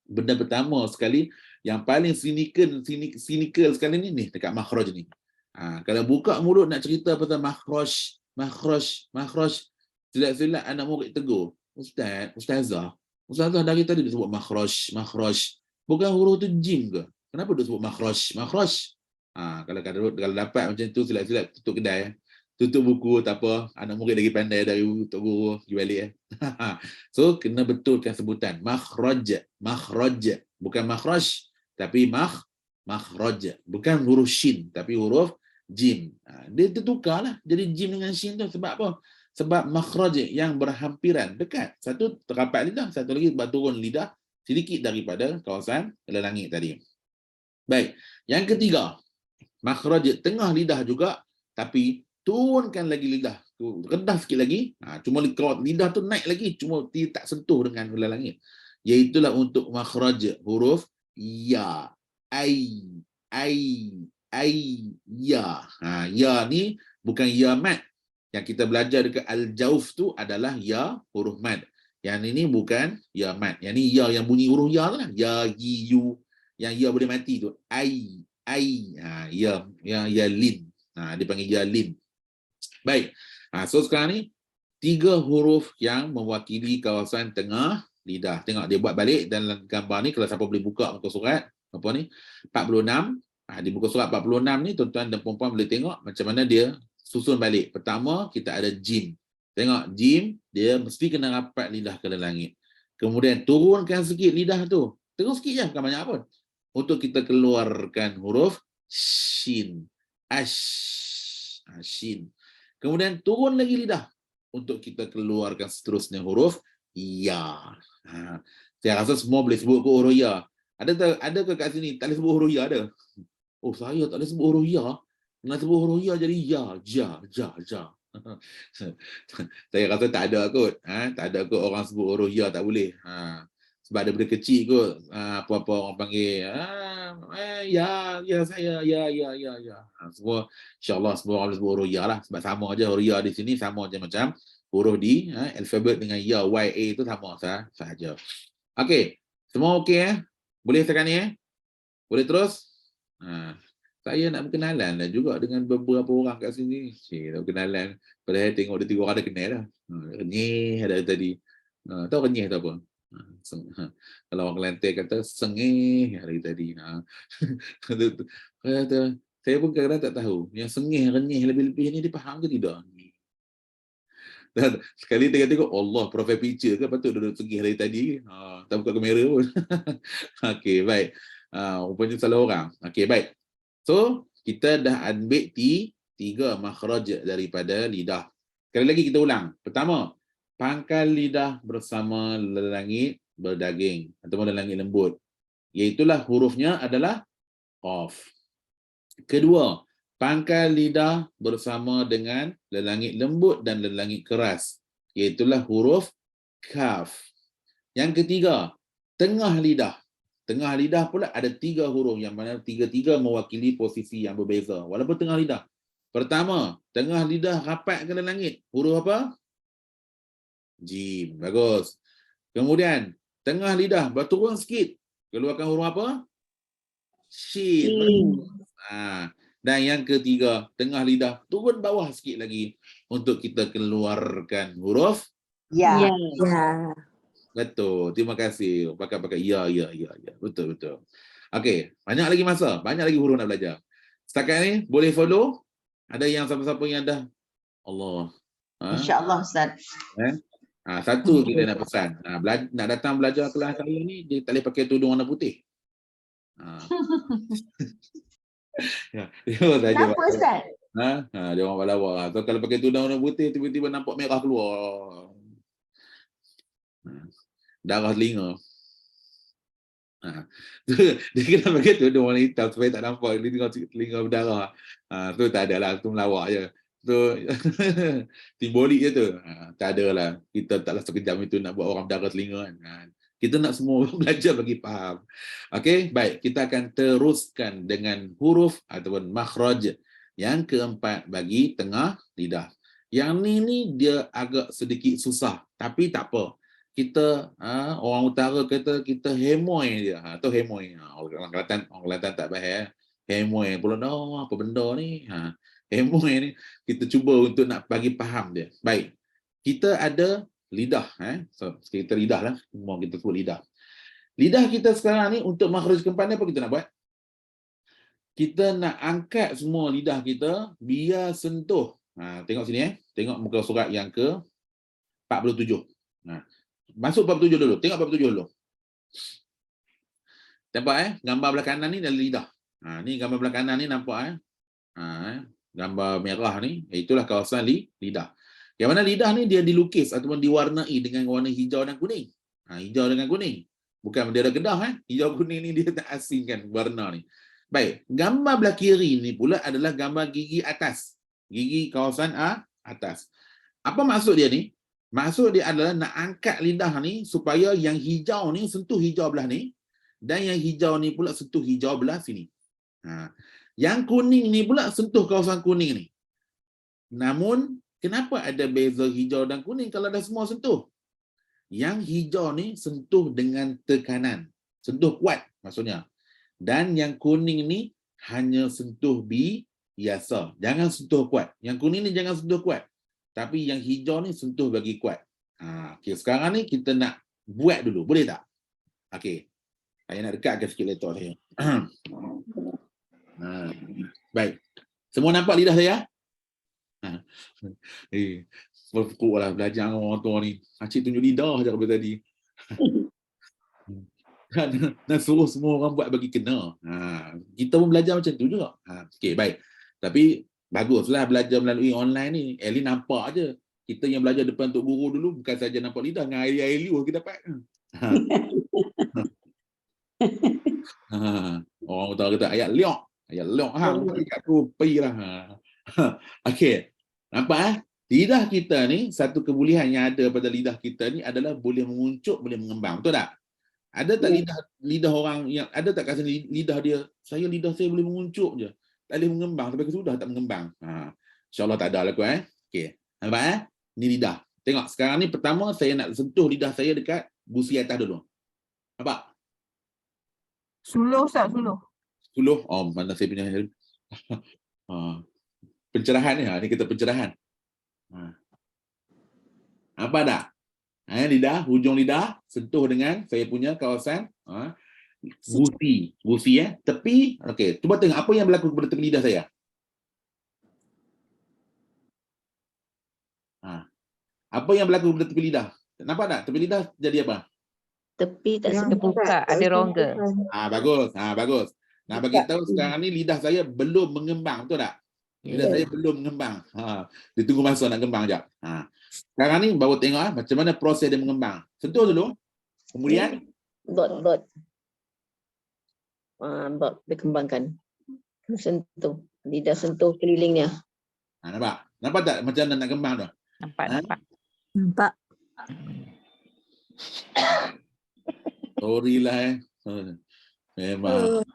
A: Benda pertama sekali, yang paling cynical sekali ni dekat makhraj ni. Kalau buka mulut nak cerita pasal makhraj, silap-silap anak murid tegur. Ustazah dari tadi dia sebut makhraj. Bukan huruf tu jim ke? Kenapa dia sebut makhraj? Kalau dapat macam tu silap-silap tutup kedai. Tutup buku tak apa, anak murid lagi pandai dari untuk guru pergi balik. So kena betulkan sebutan makhraj, bukan makhraj tapi makhraj, bukan huruf shin tapi huruf jim. Dia tertukarlah jadi jim dengan shin tu sebab apa? Sebab makhraj yang berhampiran dekat. Satu terapat lidah, satu lagi sebab turun lidah sedikit daripada kawasan langit tadi. Baik, yang ketiga, makhraj tengah lidah juga tapi turunkan lagi lidah, rendah sikit lagi, cuma lidah tu naik lagi, cuma tak sentuh dengan hula langit. Iaitulah untuk makhraj huruf ya, ya. Ya ni bukan ya mad. Yang kita belajar dekat al-jauf tu adalah ya huruf mad. Yang ini bukan ya mad. Yang ni ya yang bunyi huruf ya tu lah. Ya, yu, yang ya boleh mati tu. Ya lin. Dipanggil ya lin. Baik, so sekarang ni 3 huruf yang mewakili kawasan tengah lidah. Tengok dia buat balik dalam gambar ni, kalau siapa boleh buka muka surat apa ni 46. Di muka surat 46 ni tuan-tuan dan puan-puan boleh tengok macam mana dia susun balik. Pertama kita ada jim. Tengok jim dia mesti kena rapat lidah ke langit. Kemudian turunkan sikit lidah tu. Terus sikit je, bukan banyak pun. Untuk kita keluarkan huruf shin. Shin. Kemudian turun lagi lidah untuk kita keluarkan seterusnya huruf ya. Saya rasa semua boleh sebut huruf ya. Ada ke kat sini tak boleh sebut huruf ya ada? Oh, saya tak boleh sebut huruf ya. Kena sebut huruf ya jadi ya, ja. Saya rasa tak ada kot. Tak ada kot orang sebut huruf ya tak boleh. Sebab daripada kecil kot apa-apa orang panggil ya saya ya. Semua insya-Allah semua orang sebut huruf ya lah, sebab sama aja huruf ya di sini sama aja macam huruf di alfabet dengan ya ya itu sama sahaja. Okey, semua okey boleh sekarang ni boleh terus. Saya nak berkenalan lah juga dengan beberapa orang kat sini. Tak berkenalan padahal tengok dia 3 orang dah kenal dah. Renyih ada tadi. Tahu renyih tu apa? Kalau orang Kelantan kata sengih hari tadi. Saya pun kadang-kadang tak tahu. Yang sengih, renyih lebih-lebih ni dia faham ke tidak? Dan sekali tengok Allah profile picture ke patut duduk pergi dari tadi. Tak buka kamera pun. Okey, baik. Rupanya salah orang. Okey, baik. So, kita dah ambil tiga makhraj daripada lidah. Sekali lagi kita ulang. Pertama, pangkal lidah bersama lelangit berdaging atau lelangit lembut. Iaitulah hurufnya adalah qaf. Kedua, pangkal lidah bersama dengan lelangit lembut dan lelangit keras. Iaitulah huruf kaf. Yang ketiga, tengah lidah. Tengah lidah pula ada 3 huruf yang mana tiga-tiga mewakili posisi yang berbeza. Walaupun tengah lidah. Pertama, tengah lidah rapat ke lelangit. Huruf apa? Jim. Bagus. Kemudian, tengah lidah berturun sikit. Keluarkan huruf apa? Shin. Dan yang ketiga, tengah lidah turun bawah sikit lagi untuk kita keluarkan huruf.
D: Ya.
B: Ya.
A: Betul. Terima kasih. Pakai ya. Betul. Okey, banyak lagi masa, banyak lagi huruf nak belajar. Setakat ni boleh follow. Ada yang siapa-siapa yang dah Allah.
C: InsyaAllah Ustaz.
A: Satu kita nak pesan. Nak datang belajar kelas saya ni, dia tak boleh pakai tudung warna putih. Ya, dia saja.
C: Kenapa Ustaz?
A: Dia orang balawak. So, kalau pakai tudung warna putih, tiba-tiba nampak merah keluar. Darah telinga. Dia kena pakai tudung warna hitam supaya tak nampak dia tengok telinga berdarah. Tu tak ada lah, tu melawak je. Tu simbolik je tu. Tak ada lah. Kita taklah sekejam itu nak buat orang berdarah telinga kan. Kita nak semua belajar bagi faham. Okey, baik. Kita akan teruskan dengan huruf ataupun makhraj yang keempat bagi tengah lidah. Yang ni dia agak sedikit susah, tapi tak apa. Kita orang utara kata kita hemoy dia. Tu hemoy. Orang Kelantan tak faham. Hemoy pula apa benda ni? Hemoy ni kita cuba untuk nak bagi faham dia. Baik. Kita ada lidah, So, kita lidah lah. Semua kita sebut lidah. Lidah kita sekarang ni untuk makhraj keempat ni apa kita nak buat? Kita nak angkat semua lidah kita biar sentuh. Tengok sini Tengok muka surat yang ke 47. Masuk 47 dulu. Tengok 47 dulu. Nampak gambar belah kanan ni adalah lidah. Ni gambar belah kanan ni nampak gambar merah ni, itulah kawasan lidah. Yang mana lidah ni dia dilukis ataupun diwarnai dengan warna hijau dan kuning. Hijau dengan kuning. Bukan dia ada kedah hijau kuning ni dia tak asingkan warna ni. Baik, gambar belah kiri ni pula adalah gambar gigi atas. Gigi kawasan atas. Apa maksud dia ni? Maksud dia adalah nak angkat lidah ni supaya yang hijau ni sentuh hijau belah ni dan yang hijau ni pula sentuh hijau belah sini. Yang kuning ni pula sentuh kawasan kuning ni. Namun kenapa ada beza hijau dan kuning kalau dah semua sentuh? Yang hijau ni sentuh dengan tekanan. Sentuh kuat maksudnya. Dan yang kuning ni hanya sentuh biasa. Jangan sentuh kuat. Yang kuning ni jangan sentuh kuat. Tapi yang hijau ni sentuh bagi kuat. Okay, sekarang ni kita nak buat dulu. Boleh tak? Okey. Saya nak dekatkan sikit laptop saya. Baik. Semua nampak lidah saya? Pukul lah belajar dengan orang tua ni. Acik tunjuk lidah je daripada tadi. Dan suruh semua orang buat bagi kena. Kita pun belajar macam tu juga. Okey, baik. Tapi baguslah belajar melalui online ni. At least nampak je. Kita yang belajar depan Tok Guru dulu bukan saja nampak lidah, dengan air liur kita dapat. Orang utara kata ayat liok. Ayat liok kat aku pergilah. Okey. Nampak lidah kita ni satu kebolehan yang ada pada lidah kita ni adalah boleh menguncup, boleh mengembang. Betul tak? Ada tak lidah orang yang ada tak kat sini lidah dia, lidah saya boleh menguncup je. Tak boleh mengembang sampai ke sudah tak mengembang. InsyaAllah tak ada lah aku. Okey. Nampak Ni lidah. Tengok sekarang ni pertama saya nak sentuh lidah saya dekat gusi atas dulu. Nampak?
C: Suluh Ustaz, suluh.
A: Suluh. Mana saya punya pencerahan ni. Ni kita pencerahan. Apa tak? Lidah, hujung lidah sentuh dengan saya punya kawasan gusi tepi. Okey, cuba tengok apa yang berlaku kepada tepi lidah saya. Apa yang berlaku pada tepi lidah? Nampak tak? Tepi lidah jadi apa?
E: Tepi tak
B: Yang
E: terbuka, ada rongga.
A: Bagus. Bagus. Nah, bagi tahu sekarang ni lidah saya belum mengembang, betul tak? Lidah saya belum mengembang. Ditunggu masa nak kembang jap. Sekarang ni baru tengok macam mana proses dia mengembang. Sentuh dulu. Kemudian
E: Dot. Dot dikembangkan. Sentuh. Lidah sentuh kelilingnya.
A: nampak? Nampak tak macam mana nak kembang tu?
E: Nampak.
B: Nampak.
A: Sorry lah Memang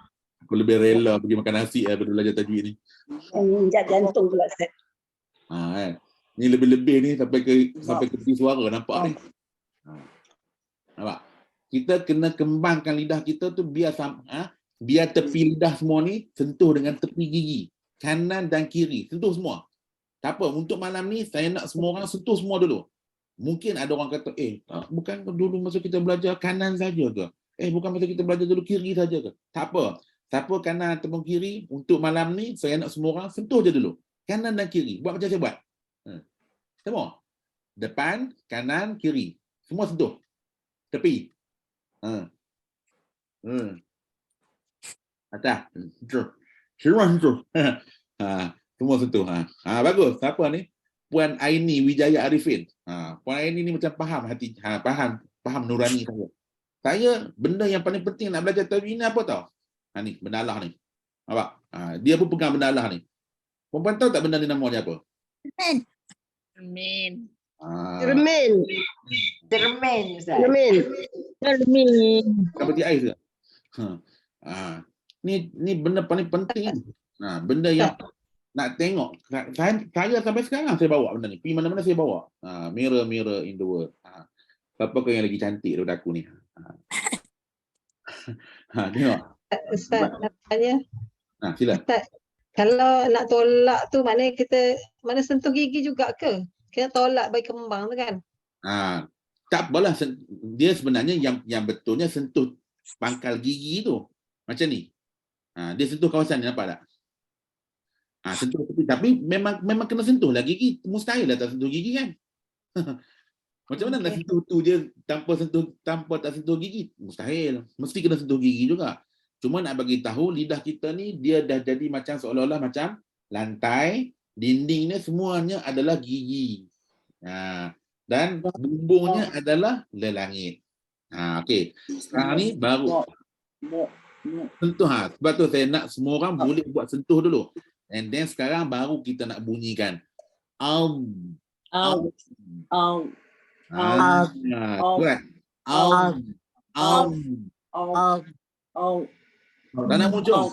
A: aku lebih rela pergi makan nasi daripada belajar tajwid ni.
D: Injak jantung pula Ustaz.
A: Ni lebih-lebih ni sampai ke peti suara, nampak ni. Nampak? Kita kena kembangkan lidah kita tu biar tepi lidah semua ni sentuh dengan tepi gigi. Kanan dan kiri, sentuh semua. Tak apa, untuk malam ni saya nak semua orang sentuh semua dulu. Mungkin ada orang kata, bukan dulu masa kita belajar kanan saja ke? Bukan masa kita belajar dulu kiri saja ke? Tak apa. Siapa kanan ataupun kiri, untuk malam ni saya nak semua orang sentuh je dulu. Kanan dan kiri. Buat macam saya buat. Semua. Depan, kanan, kiri. Semua sentuh. Tepi. Atas. Sentuh. Semua sentuh. Semua sentuh. Bagus. Siapa ni? Puan Aini Wijaya Arifin. Puan Aini ni macam faham hati, faham nurani saya. Saya benda yang paling penting nak belajar tajwid ni apa tau? Ni bendalah ni. Nampak? Dia pun pegang bendalah ni. Puan tahu tak benda ni nama dia apa?
E: Cermin.
D: Cermin Ustaz.
A: Kan berarti air ke? Ni benda paling penting. Benda yang nak tengok. Saya sampai sekarang saya bawa benda ni. Pergi mana-mana saya bawa. Mirror in the world. Siapa kau yang lagi cantik daripada aku ni? Tengok.
F: Ustaz nak tanya.
A: Sila.
F: Ustaz, kalau nak tolak tu maknanya kita sentuh gigi juga ke? Kita tolak bagi kembang tu kan?
A: Tak apalah. Dia sebenarnya yang betulnya sentuh pangkal gigi tu. Macam ni. Dia sentuh kawasan ni, nampak tak? Sentuh tapi memang kena sentuh lah gigi. Mustahil lah tak sentuh gigi kan? Macam mana nak sentuh tu je tanpa tak sentuh gigi? Mustahil. Mesti kena sentuh gigi juga. Cuma nak bagi tahu lidah kita ni dia dah jadi macam seolah-olah macam lantai, dinding ni semuanya adalah gigi. Dan bumbungnya adalah lelangit. Okey. Sekarang ni baru sentuh. Sebab tu saya nak semua orang boleh buat sentuh dulu. And then sekarang baru kita nak bunyikan. Buat. Tak nak muncul.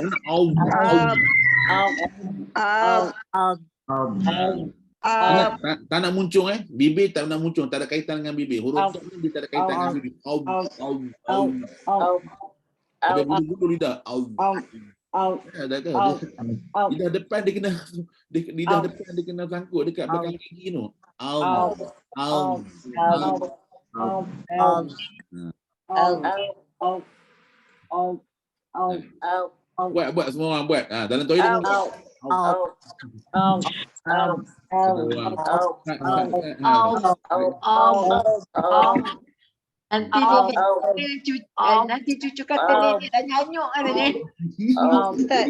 A: Tak nak muncul bibir tak nak muncul, tak ada kaitan dengan bibir. Huruf tu dia tak ada kaitan dengan bibir. Ada bulu-bulu lidah. Lidah depan dia kena sangkut dekat belakang gigi tu. Buat semua orang buat. Dalam toilet
C: Nanti cucu kata nenek dah nyanyuk kan ni.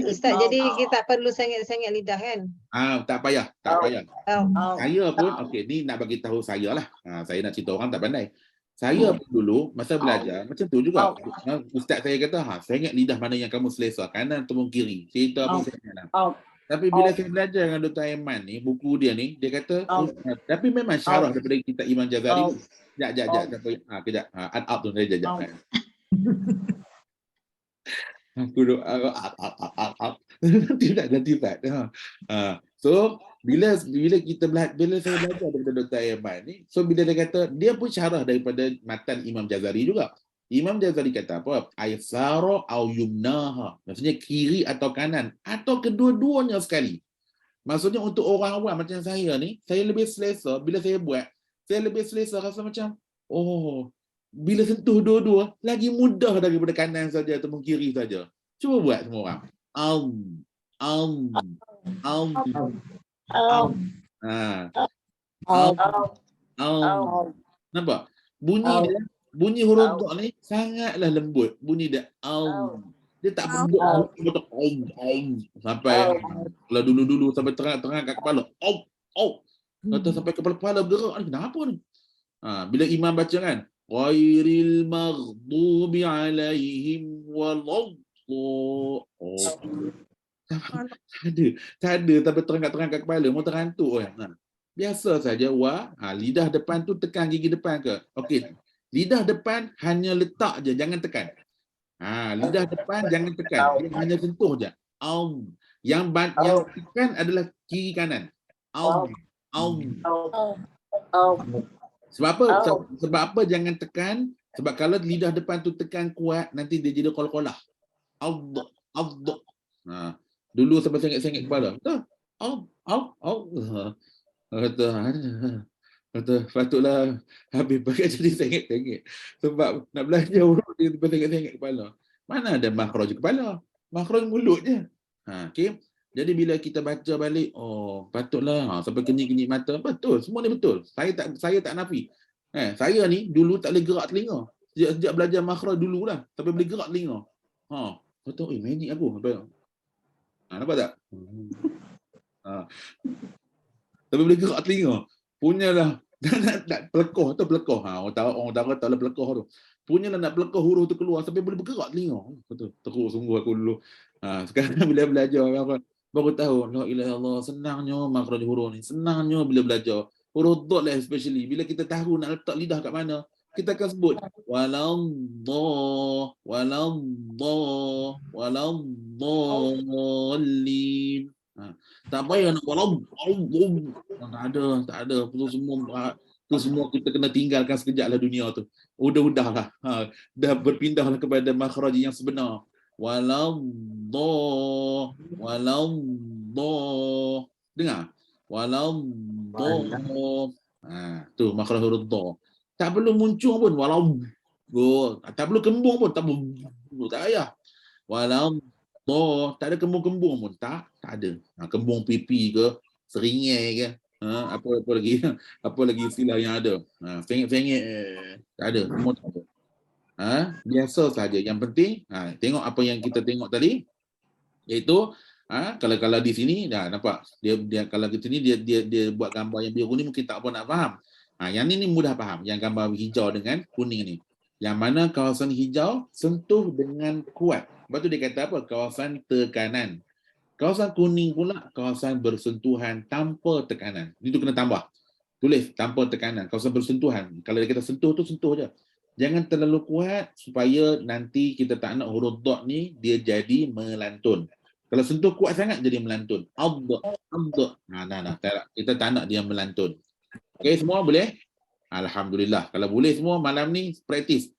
F: Ustaz, jadi kita tak perlu sengit-sengit lidah kan?
A: Tak payah. Saya pun ni nak bagi tahu saya lah. Saya nak cerita orang tak pandai. Saya pun dulu masa belajar macam tu juga. Ustaz saya kata, sengit lidah mana yang kamu selesa, kanan atau kiri. Cerita pun saya ingat. Tapi bila saya belajar dengan Dr. Aiman ni, buku dia ni, dia kata, tapi memang syarah daripada kitab Imam Jazari. Kejap. Up tu saya jajak. Aku duduk nanti tak. So bila saya belajar daripada Dr. Aiman ni, so bila dia kata, dia pun syarah daripada matan Imam Jazari juga. Imam Jazari kata apa? Aysara au yumnaha. Maksudnya kiri atau kanan atau kedua-duanya sekali. Maksudnya untuk orang awam macam saya ni, saya lebih selesa bila saya buat. Saya lebih selesa rasa macam bila sentuh dua-dua lagi mudah daripada kanan saja atau kiri saja. Cuba buat semua orang. Aum. Nampak? Bunyi huruf dha ni sangatlah lembut. Bunyi dia aum. Dia tak benduk betul aum sampai kalau dulu sampai terang-terang kat kepala. Aum. Kata sampai kepala bergerak ni kenapa ni? Bila imam baca kan, ghairil maghdubi alaihim waladhdallin. Tak ada sampai terangkat-terangkat kepala, mau terantuk orang. Biasa saja lidah depan tu tekan gigi depan ke? Okey. Lidah depan hanya letak je, jangan tekan. Lidah depan jangan tekan, dia hanya sentuh je. Yang tekan adalah kiri kanan. Sebab apa? Sebab apa jangan tekan? Sebab kalau lidah depan tu tekan kuat, nanti dia jadi qalqalah. Dulu sampai sengit-sengit kepala. Kata patutlah habis pakai jadi sengit-sengit. Sebab nak belajar huruf dia sampai sengit-sengit kepala. Mana ada makhraj kepala? Makhraj mulut je. Okey. Jadi bila kita baca balik, patutlah sampai kenyit-kenyit mata. Betul, semua ni betul. Saya tak nafi. Saya ni dulu tak boleh gerak telinga. Sejak belajar makhraj dululah sampai boleh gerak telinga. Kata, magic aku. Nampak tak? Tapi boleh gerak telinga. Punyalah nak pelekoh tu pelekoh. Orang tahu tak boleh pelekoh tu. Punyalah nak pelekoh huruf tu keluar sampai boleh bergerak telinga. Betul. Teruk sungguh aku dulu. Sekarang bila belajar baru tahu la ilaha illallah, senangnya makhraj huruf ni. Senangnya bila belajar. Huruf dot lah especially. Bila kita tahu nak letak lidah kat mana, kita akan sebut waladhdallin. Tak payah nak tak ada. Tu semua kita kena tinggalkan sekejap lah dunia tu. Udahlah. Dah berpindahlah kepada makhraj yang sebenar. Dengar? Tu makhraj huruf dha. Tak perlu muncung pun tak perlu kembung pun, tak payah. Tak ada kembung-kembung pun, tak ada. Kembung pipi ke, seringai ke, apa lagi istilah yang ada. Fengit-fengit tak ada, semua tak ada. Biasa saja. Yang penting tengok apa yang kita tengok tadi, iaitu kalau di sini dah nampak dia kalau di sini dia buat gambar yang biru ni mungkin tak apa nak faham. Yang ni mudah faham, yang gambar hijau dengan kuning ni. Yang mana kawasan hijau sentuh dengan kuat. Lepas tu dia kata apa? Kawasan tekanan. Kawasan kuning pula kawasan bersentuhan tanpa tekanan. Itu kena tambah. Tulis tanpa tekanan. Kawasan bersentuhan. Kalau kita sentuh tu sentuh je. Jangan terlalu kuat supaya nanti kita tak nak huruf dot ni dia jadi melantun. Kalau sentuh kuat sangat jadi melantun. Kita tak nak dia melantun. Okey, semua boleh? Alhamdulillah. Kalau boleh semua malam ni praktis.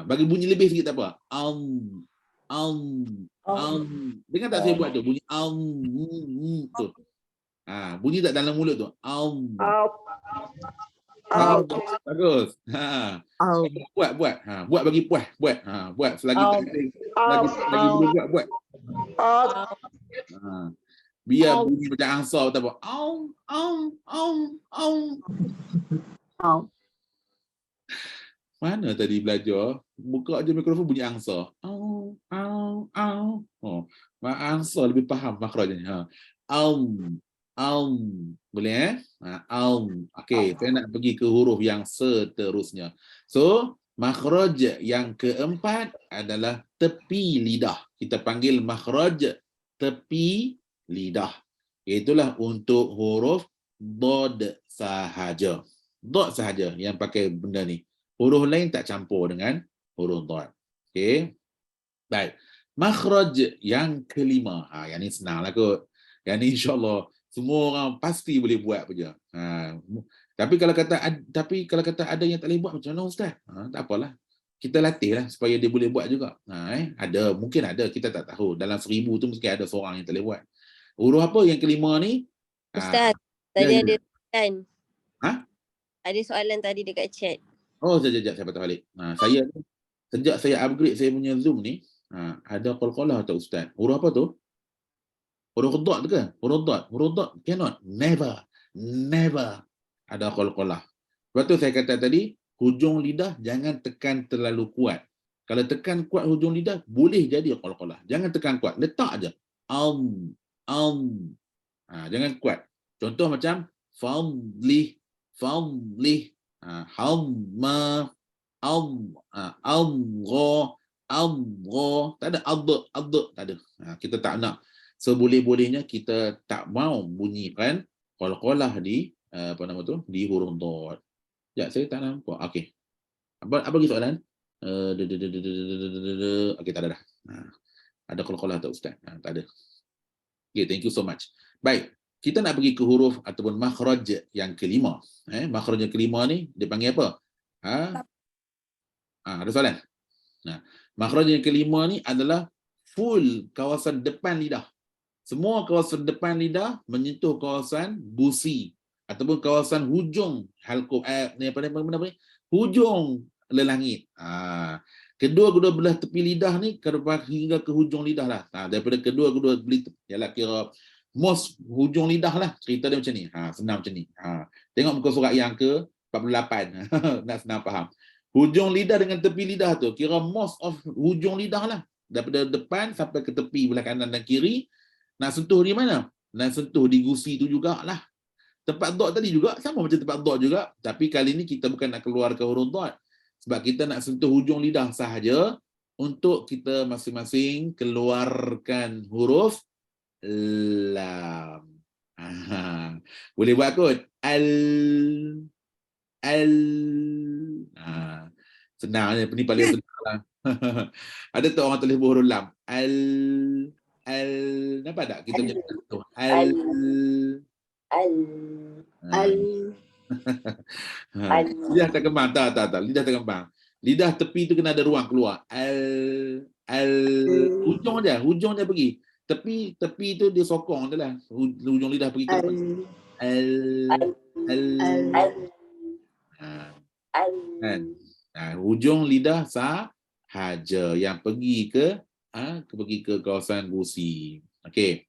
A: Bagi bunyi lebih sikit tak apa. Dengar tak saya buat tu bunyi tu. Bunyi tak dalam mulut tu. Bagus. Buat. Buat bagi puas, buat. Buat selagi tak lagi boleh buat. Biar bunyi macam angsa tak apa. Mana tadi belajar? Buka je mikrofon bunyi angsa. Angsa lebih faham makhrajnya. Boleh Okey, saya nak pergi ke huruf yang seterusnya. So, makhraj yang keempat adalah tepi lidah. Kita panggil makhraj tepi lidah. Itulah untuk huruf dod sahaja. Dod sahaja yang pakai benda ni. Huruf lain tak campur dengan huruf dod. Okey. Baik. Makhraj yang kelima. Yang ni senanglah kot. Yang ni insya-Allah semua orang pasti boleh buat saja. Tapi kalau kata ada yang tak boleh buat macam mana ustaz? Tak apalah. Kita latihlah supaya dia boleh buat juga. Mungkin ada, kita tak tahu. Dalam 1000 tu mesti ada seorang yang tak boleh buat. Huruf apa yang kelima ni?
G: Ustaz, tadi ada soalan.
B: Ada soalan tadi dekat chat.
A: Sekejap saya patah balik. Saya sejak saya upgrade saya punya Zoom ni, ada qalqalah tak ustaz? Huruf apa tu? Huruf dot ke? Huruf dot cannot, never ada qalqalah. Sebab tu saya kata tadi, hujung lidah jangan tekan terlalu kuat. Kalau tekan kuat hujung lidah, boleh jadi qalqalah. Jangan tekan kuat, letak aja. Jangan kuat. Contoh macam fadlih, hamma, tak ada ad, tak ada. Kita tak nak. Seboleh-bolehnya kita tak mau bunyikan qalqalah di di huruf dot. Ya, saya tak nampak. Okey. Apa lagi soalan? Okey, tak ada dah. Ada qalqalah tak Ustaz? Tak ada. Okay, thank you so much. Baik, kita nak pergi ke huruf ataupun makhraj yang kelima. Makhraj yang kelima ni dipanggil apa? Ada soalan? Makhraj yang kelima ni adalah full kawasan depan lidah. Semua kawasan depan lidah menyentuh kawasan gusi ataupun kawasan hujung halqum hujung lelangit. Kedua-kedua belah tepi lidah ni hingga ke hujung lidah lah. Daripada kedua-kedua belah ialah kira most hujung lidah lah. Cerita dia macam ni. Senang macam ni. Tengok muka surat yang ke 48. Nak senang faham. Hujung lidah dengan tepi lidah tu kira most of hujung lidah lah. Daripada depan sampai ke tepi belah kanan dan kiri. Nak sentuh di mana? Nak sentuh di gusi tu jugalah. Tempat dot tadi juga sama macam tempat dot juga, tapi kali ni kita bukan nak keluarkan huruf dot. Sebab kita nak sentuh hujung lidah sahaja untuk kita masing-masing keluarkan huruf lam. Boleh buat kot. Senang ni paling senang lah. Ada tak orang tulis huruf lam? Nampak tak? Kita punya tu. Lidah tak kembang, tak. Lidah tak kembang. Lidah tepi tu kena ada ruang keluar. Hujung je pergi. Tepi tu dia sokong je lah. Hujung lidah pergi ke depan. Hujung lidah sahaja yang pergi ke kawasan gusi. Okey.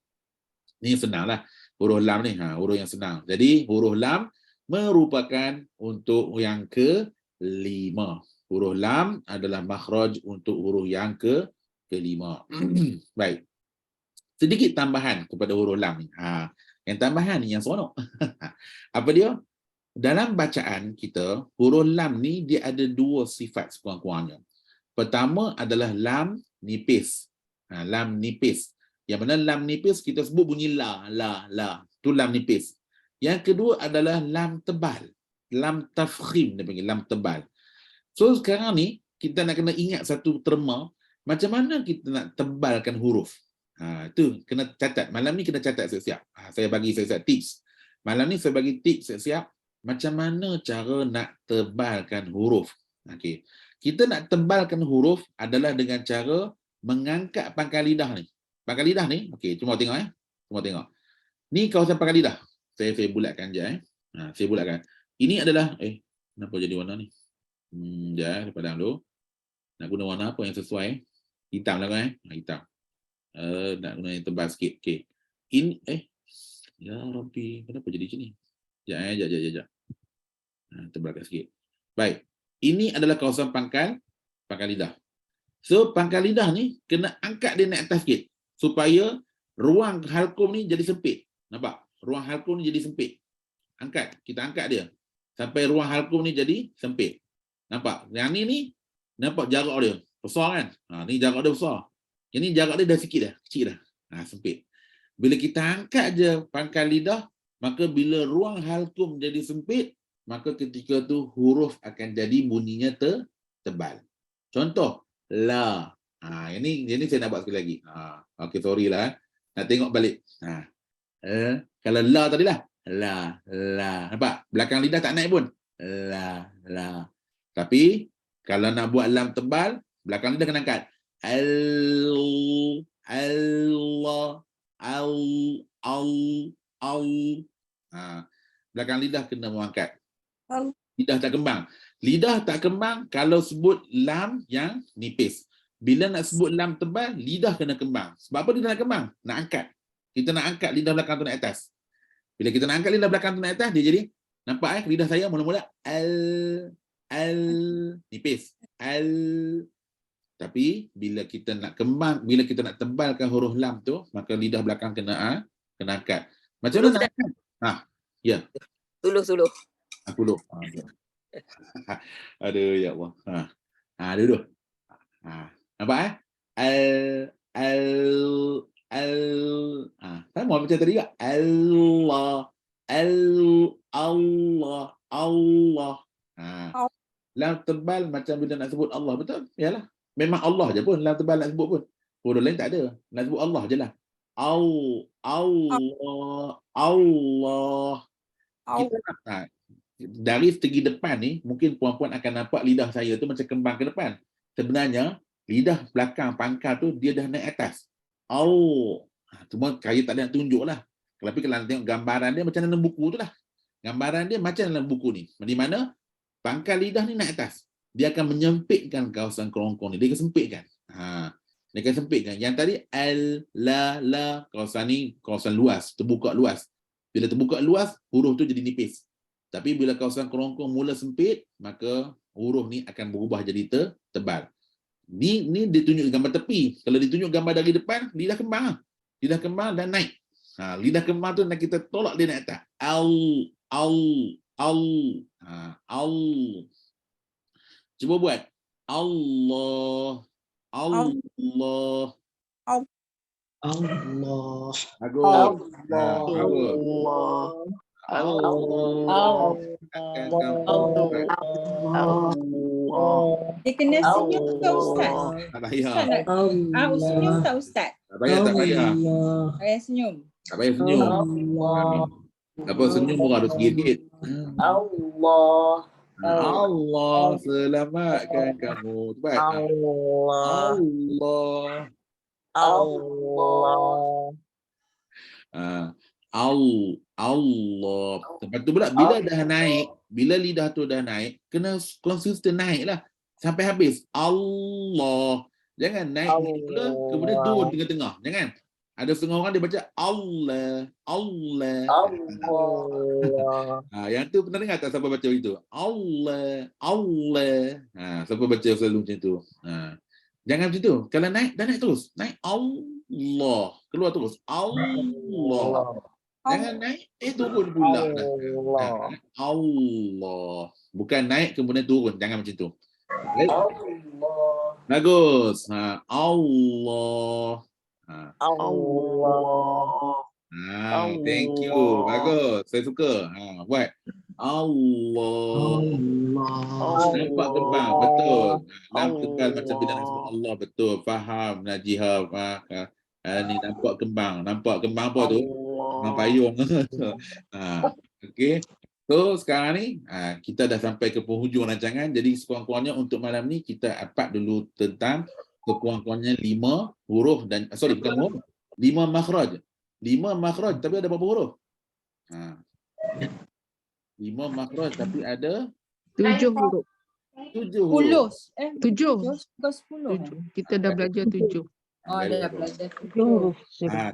A: Ni senanglah. Huruf lam ni, huruf yang senang. Jadi huruf lam merupakan untuk yang kelima. Huruf lam adalah makhraj untuk huruf yang kelima. Baik. Sedikit tambahan kepada huruf lam ni. Yang tambahan ni yang seronok. Apa dia? Dalam bacaan kita, huruf lam ni dia ada dua sifat sekurang-kurangnya. Pertama adalah lam nipis. Lam nipis. Yang mana lam nipis kita sebut bunyi la. Tu lam nipis. Yang kedua adalah lam tebal. Lam tafkhim dia panggil, lam tebal. So sekarang ni kita nak kena ingat satu terma, macam mana kita nak tebalkan huruf. Itu kena catat. Malam ni kena catat siap-siap. Saya bagi tips. Malam ni saya bagi tips siap-siap macam mana cara nak tebalkan huruf. Okey. Kita nak tebalkan huruf adalah dengan cara mengangkat pangkal lidah ni. Pangkal lidah ni, okey, cuma tengok Cuma tengok. Ni kawasan pangkal lidah. Saya bulatkan je saya bulatkan. Ini adalah kenapa jadi warna ni? Sekejap, padang dulu. Nak guna warna apa yang sesuai? Hitam lah kan? Hitam. Nak guna yang tebal sikit. Okey. Ini ya Rabbi, kenapa jadi macam ni? Sekejap. Tebalkan sikit. Baik. Ini adalah kawasan pangkal lidah. So pangkal lidah ni kena angkat dia naik atas sikit supaya ruang halqum ni jadi sempit. Nampak? Ruang halqum ni jadi sempit. Kita angkat dia sampai ruang halqum ni jadi sempit. Nampak? Yang ni nampak jarak dia besar kan? Ni jarak dia besar. Yang ni jarak dia dah sikit dah, kecil dah. Sempit. Bila kita angkat je pangkal lidah, maka bila ruang halqum jadi sempit, maka ketika tu huruf akan jadi bunyinya tebal. Contoh la. Yang ni saya nak buat sekali lagi. Okey, sorry lah. Nak tengok balik. Kalau la tadi lah. La. Nampak? Belakang lidah tak naik pun. La. Tapi, kalau nak buat lam tebal, belakang lidah kena angkat. Allah. Belakang lidah kena mengangkat. Lidah tak kembang. Lidah tak kembang kalau sebut lam yang nipis. Bila nak sebut lam tebal, lidah kena kembang. Sebab apa lidah nak kembang? Nak angkat. kita nak angkat lidah belakang tu naik atas. Bila kita nak angkat lidah belakang tu naik atas, dia jadi, nampak lidah saya mula-mula al nipis. Tapi bila kita nak bila kita nak tebalkan huruf lam tu, maka lidah belakang kena angkat. Macam mana nak angkat? Ya.
G: Suluh.
A: Aku dulu. Aduh ya Allah. Duduk. Nampak sama macam tadi juga. Allah. Lam tebal macam bila nak sebut Allah, betul? Yalah. Memang Allah je pun lam tebal nak sebut pun. Huruf lain tak ada. Nak sebut Allah je lah. Allah. Kita dari segi depan ni, mungkin puan-puan akan nampak lidah saya tu macam kembang ke depan. Sebenarnya, lidah belakang pangkal tu dia dah naik atas. Cuma saya tak ada nak tunjuk lah. Tapi kalau tengok gambaran dia macam dalam buku tu lah. Gambaran dia macam dalam buku ni. Di mana pangkal lidah ni naik atas. Dia akan menyempitkan kawasan kerongkong ni. Dia akan sempitkan. Dia akan sempitkan. Yang tadi la, kawasan ni kawasan luas, terbuka luas. Bila terbuka luas, huruf tu jadi nipis. Tapi bila kawasan kerongkong mula sempit, maka huruf ni akan berubah jadi tebal. Ni ditunjuk gambar tepi. Kalau ditunjuk gambar dari depan, lidah kembang. Lidah kembang dan naik. Lidah kembang tu nak kita tolak dia naik atas. Cuba buat. Allah.
C: Dia kena senyum ke Ustaz?
A: Tak payah.
C: Senyum tak Ustaz?
A: Tak payah.
C: Saya senyum.
A: Tak payah senyum. Apa senyum pun harus sikit. Allah selamatkan kamu. Cepat. Allah. Lepas tu pula bila dah naik, bila lidah tu dah naik, kena konsisten naik lah sampai habis. Allah. Jangan naik mula kemudian turun tengah-tengah. Jangan. Ada setengah orang dia baca Allah. Yang tu pernah dengar tak siapa baca itu? Allah. Siapa baca selalu macam tu? Jangan macam tu. Kalau naik, dah naik terus. Naik Allah. Keluar terus. Allah. Jangan naik, turun pula. Allah. Bukan naik kemudian turun. Jangan macam tu. Okay? Bagus. Allah. Thank you. Bagus. Saya suka. Buat. Allah. Nampak kembang. Betul. Lam tebal macam bila nak sebut Allah. Betul. Faham. Najihab. Ni nampak kembang. Nampak kembang apa tu? Kembang payung. Okey. So sekarang ni kita dah sampai ke penghujung rancangan. Jadi sekurang-kurangnya untuk malam ni kita dapat dulu tentang sekurang-kurangnya 5 huruf dan bukan huruf. 5 makhraj. 5 makhraj tapi ada berapa huruf? 5 makhraj tapi ada
H: 7 huruf.
A: 7 huruf.
H: 7. Kita dah belajar 7.
C: Dah belajar.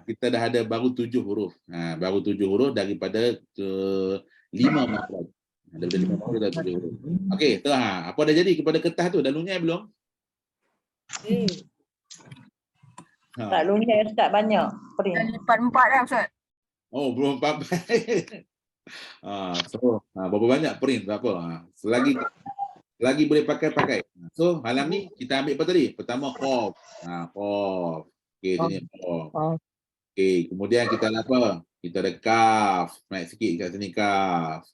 A: Kita dah ada baru 7 huruf. Baru 7 huruf daripada 5 makhraj. Daripada 5 makhraj dah 7 huruf. Okey, tu apa dah jadi kepada kertas tu? Dah lunyai belum?
D: Tak lunyai Ustaz banyak.
C: Lipat 4 dah Ustaz.
A: Oh, belum 4. Berapa banyak print tak apa. Selagi boleh pakai. So, malam ni kita ambil apa tadi? Pertama qaf. Qaf. Okey, ini qaf. Okey, kemudian kita ada apa? Kita ada kaf. Naik sikit kat sini kaf.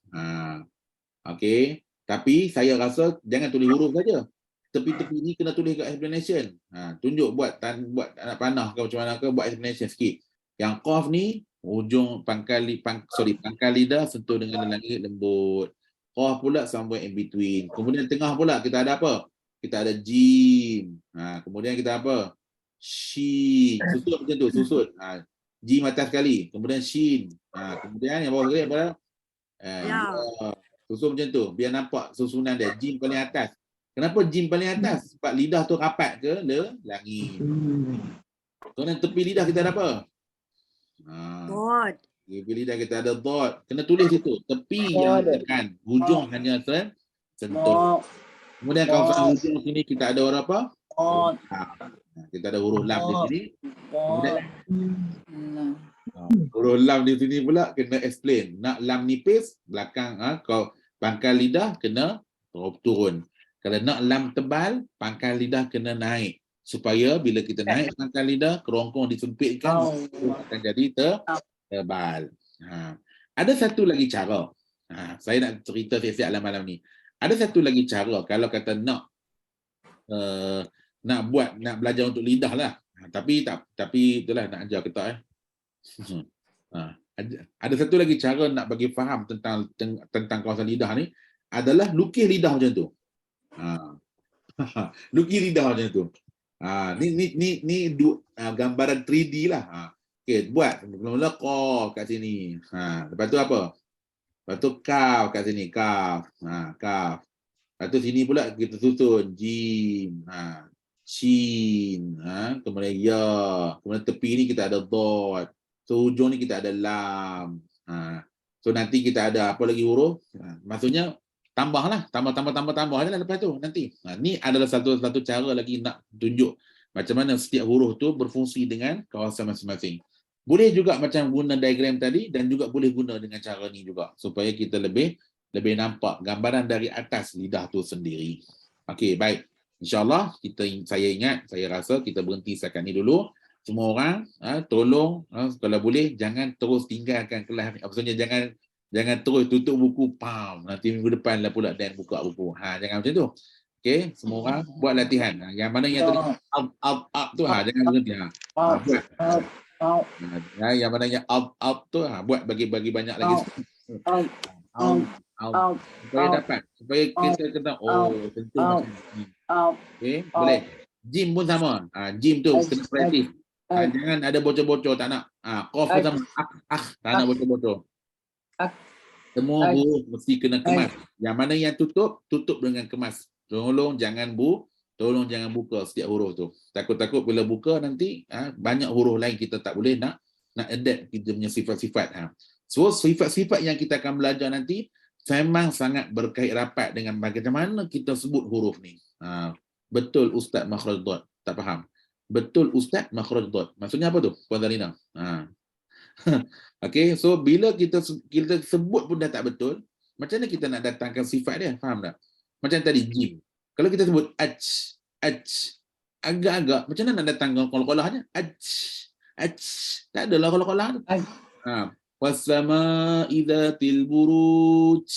A: Okey. Tapi saya rasa jangan tulis huruf saja. Tepi-tepi ni kena tulis kat explanation. Tunjuk buat anak panah ke macam mana ke, buat explanation sikit. Yang qaf ni ujung pangkal lidah sentuh dengan langit lembut. Qaf pula somewhere in between. Kemudian tengah pula kita ada apa? Kita ada jim. Kemudian kita apa? Shin. Susut macam tu, susut. Jim atas sekali. Kemudian shin. Kemudian yang bawah sekali apa? Susun macam tu. Biar nampak susunan dia. Jim paling atas. Kenapa jim paling atas? Sebab lidah tu rapat ke langit. Kemudian tepi lidah kita ada apa?
G: Dot.
A: Gigi lidah kita ada dot. Kena tulis situ. Tepi yang tekan. Hujung hanya sentuh. Kemudian kawasan hujung sini kita ada huruf apa? Kita ada huruf lam di sini. Kemudian, huruf lam di sini pula kena explain. Nak lam nipis, belakang kau pangkal lidah kena turun. Kalau nak lam tebal, pangkal lidah kena naik. Supaya bila kita naik pangkal lidah, kerongkong disempitkan, akan jadi tebal. Ada satu lagi cara. Saya nak cerita siap-siap malam ni. Ada satu lagi cara kalau kata nak belajar untuk lidah lah. Tapi itulah nak ajar kita Ada satu lagi cara nak bagi faham tentang kawasan lidah ni adalah lukis lidah macam tu. Lukis lidah macam tu. Ni gambaran 3D lah. Okey, buat mula-mula qaf kat sini. Lepas tu apa? Lepas tu kaf kat sini, kaf. Kaf. Lepas tu sini pula kita susun jim, shin, kemudian ya. Kemudian tepi ni kita ada dot. So hujung ni kita ada lam. So nanti kita ada apa lagi huruf? Maksudnya tambahlah, tambah aja lah lepas tu nanti. Ni adalah satu cara lagi nak tunjuk macam mana setiap huruf tu berfungsi dengan kawasan masing-masing. Boleh juga macam guna diagram tadi dan juga boleh guna dengan cara ni juga supaya kita lebih nampak gambaran dari atas lidah tu sendiri. Okey, baik. InsyaAllah saya rasa kita berhenti setakat ni dulu. Semua orang tolong kalau boleh jangan terus tinggalkan kelas ni. Maksudnya jangan terus tutup buku, nanti minggu depan lah pula dan buka buku. Jangan macam tu. Okey, semua orang buat latihan. Yang mana yang tadi up tu jangan berhenti. Buat. Yang mana yang up tu buat bagi banyak lagi. Supaya dapat, supaya kita kena tentu macam ni. Okey, boleh. Gym pun sama. Gym tu kena praktis. Jangan ada bocor-bocor, tak nak. Qaf pun sama. Tak nak bocor-bocor. Semua huruf mesti kena kemas. Yang mana yang tutup dengan kemas. Tolong jangan buka setiap huruf tu. Takut-takut bila buka nanti banyak huruf lain kita tak boleh nak adapt kita punya sifat-sifat. So sifat-sifat yang kita akan belajar nanti memang sangat berkait rapat dengan bagaimana kita sebut huruf ni. Betul Ustaz makhraj dot. Tak faham. Betul Ustaz makhraj dot. Maksudnya apa tu? Puan Zarina. Okey, so bila kita sebut pun dah tak betul, macam mana kita nak datangkan sifat dia? Faham tak? Macam tadi jim. Kalau kita sebut agak-agak macam mana nak datangkan qalqalahnya? Tak adalah qalqalah tu. Was-sama'i dzatil buruj.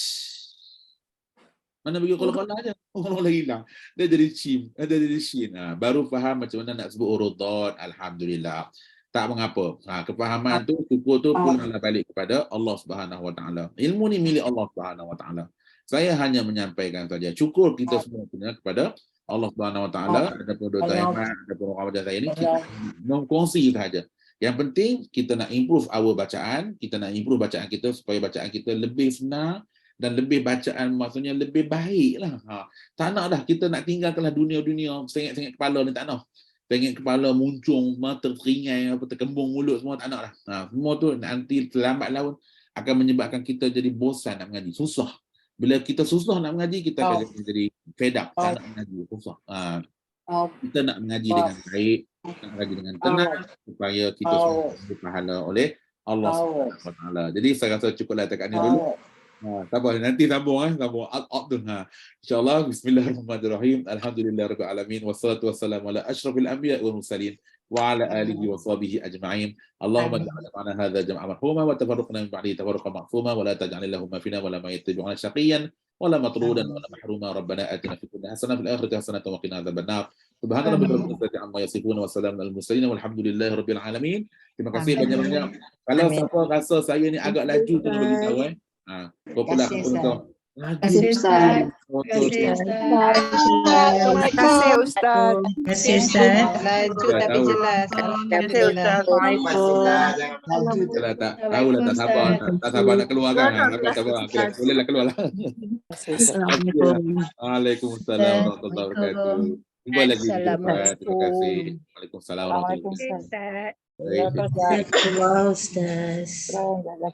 A: Mana bagi qalqalah aja? Orang lagi hilang. Dia jadi jim, ada jadi shin. Baru faham macam mana nak sebut huruf dad. Alhamdulillah. Tak mengapa. Kefahaman tu, syukur tu pulanglah balik kepada Allah Subhanahu Wa Taala. Ilmu ni milik Allah Subhanahu Wa Taala. Saya hanya menyampaikan saja. Syukur kita semua punya kepada Allah Subhanahu Wa Taala. Adapun Dr. Aiman, adapun orang saya ni kita mengkongsi saja. Yang penting kita nak improve our bacaan, kita nak improve bacaan kita supaya bacaan kita lebih senang dan lebih bacaan maksudnya lebih baiklah. Tak nak dah kita nak tinggalkanlah dunia-dunia sengit-sengit kepala ni, tak nak. Pengen kepala muncung, mata teringai, terkembung mulut, semua tak nak dah. Semua tu nanti terlambat laun akan menyebabkan kita jadi bosan nak mengaji. Susah. Bila kita susah nak mengaji, kita akan jadi fed up, tak nak mengaji. Susah. Kita nak mengaji dengan baik, nak mengaji dengan tenang, supaya kita semua dipahala oleh Allah SWT. Jadi saya rasa cukuplah dekat ni dulu. Tak apa, nanti sambung sambung up tu. InsyaAllah. Bismillahirrahmanirrahim. Alhamdulillahirabbil alamin wassalatu wassalamu ala asyrafil anbiya wal mursalin wa ala alihi wa sahbihi ajma'in. Allahumma ja'al ma'ana hadza jam'a marhuma wa tafarraqna min ba'dihi tafarruqan ma'suma wa la taj'al lahumma fina wa la ma yattabi'una syaqiyan wa la matrudan wa la mahruma. Rabbana atina fid dunya hasanah fil akhirati hasanah wa qina adzabannar. Subhana rabbika rabbil izzati amma yasifun wa salamun alal mursalin walhamdulillahirabbil alamin. Terima kasih banyak-banyak. Kalau siapa rasa saya ni agak laju tu bagi tahu Terima
D: kasih Ustaz.
G: Terima kasih Ustaz.
C: Terima kasih Ustaz.
F: Laju tapi jelas. Alhamdulillah.
A: Tak tahu lah, tak sabar nak keluar kan. Bolehlah keluar lah. Waalaikumsalam warahmatullahi wabarakatuh. Jumpa lagi. Terima kasih. Waalaikumsalam warahmatullahi wabarakatuh. Baik.
D: Jazakallah Ustaz.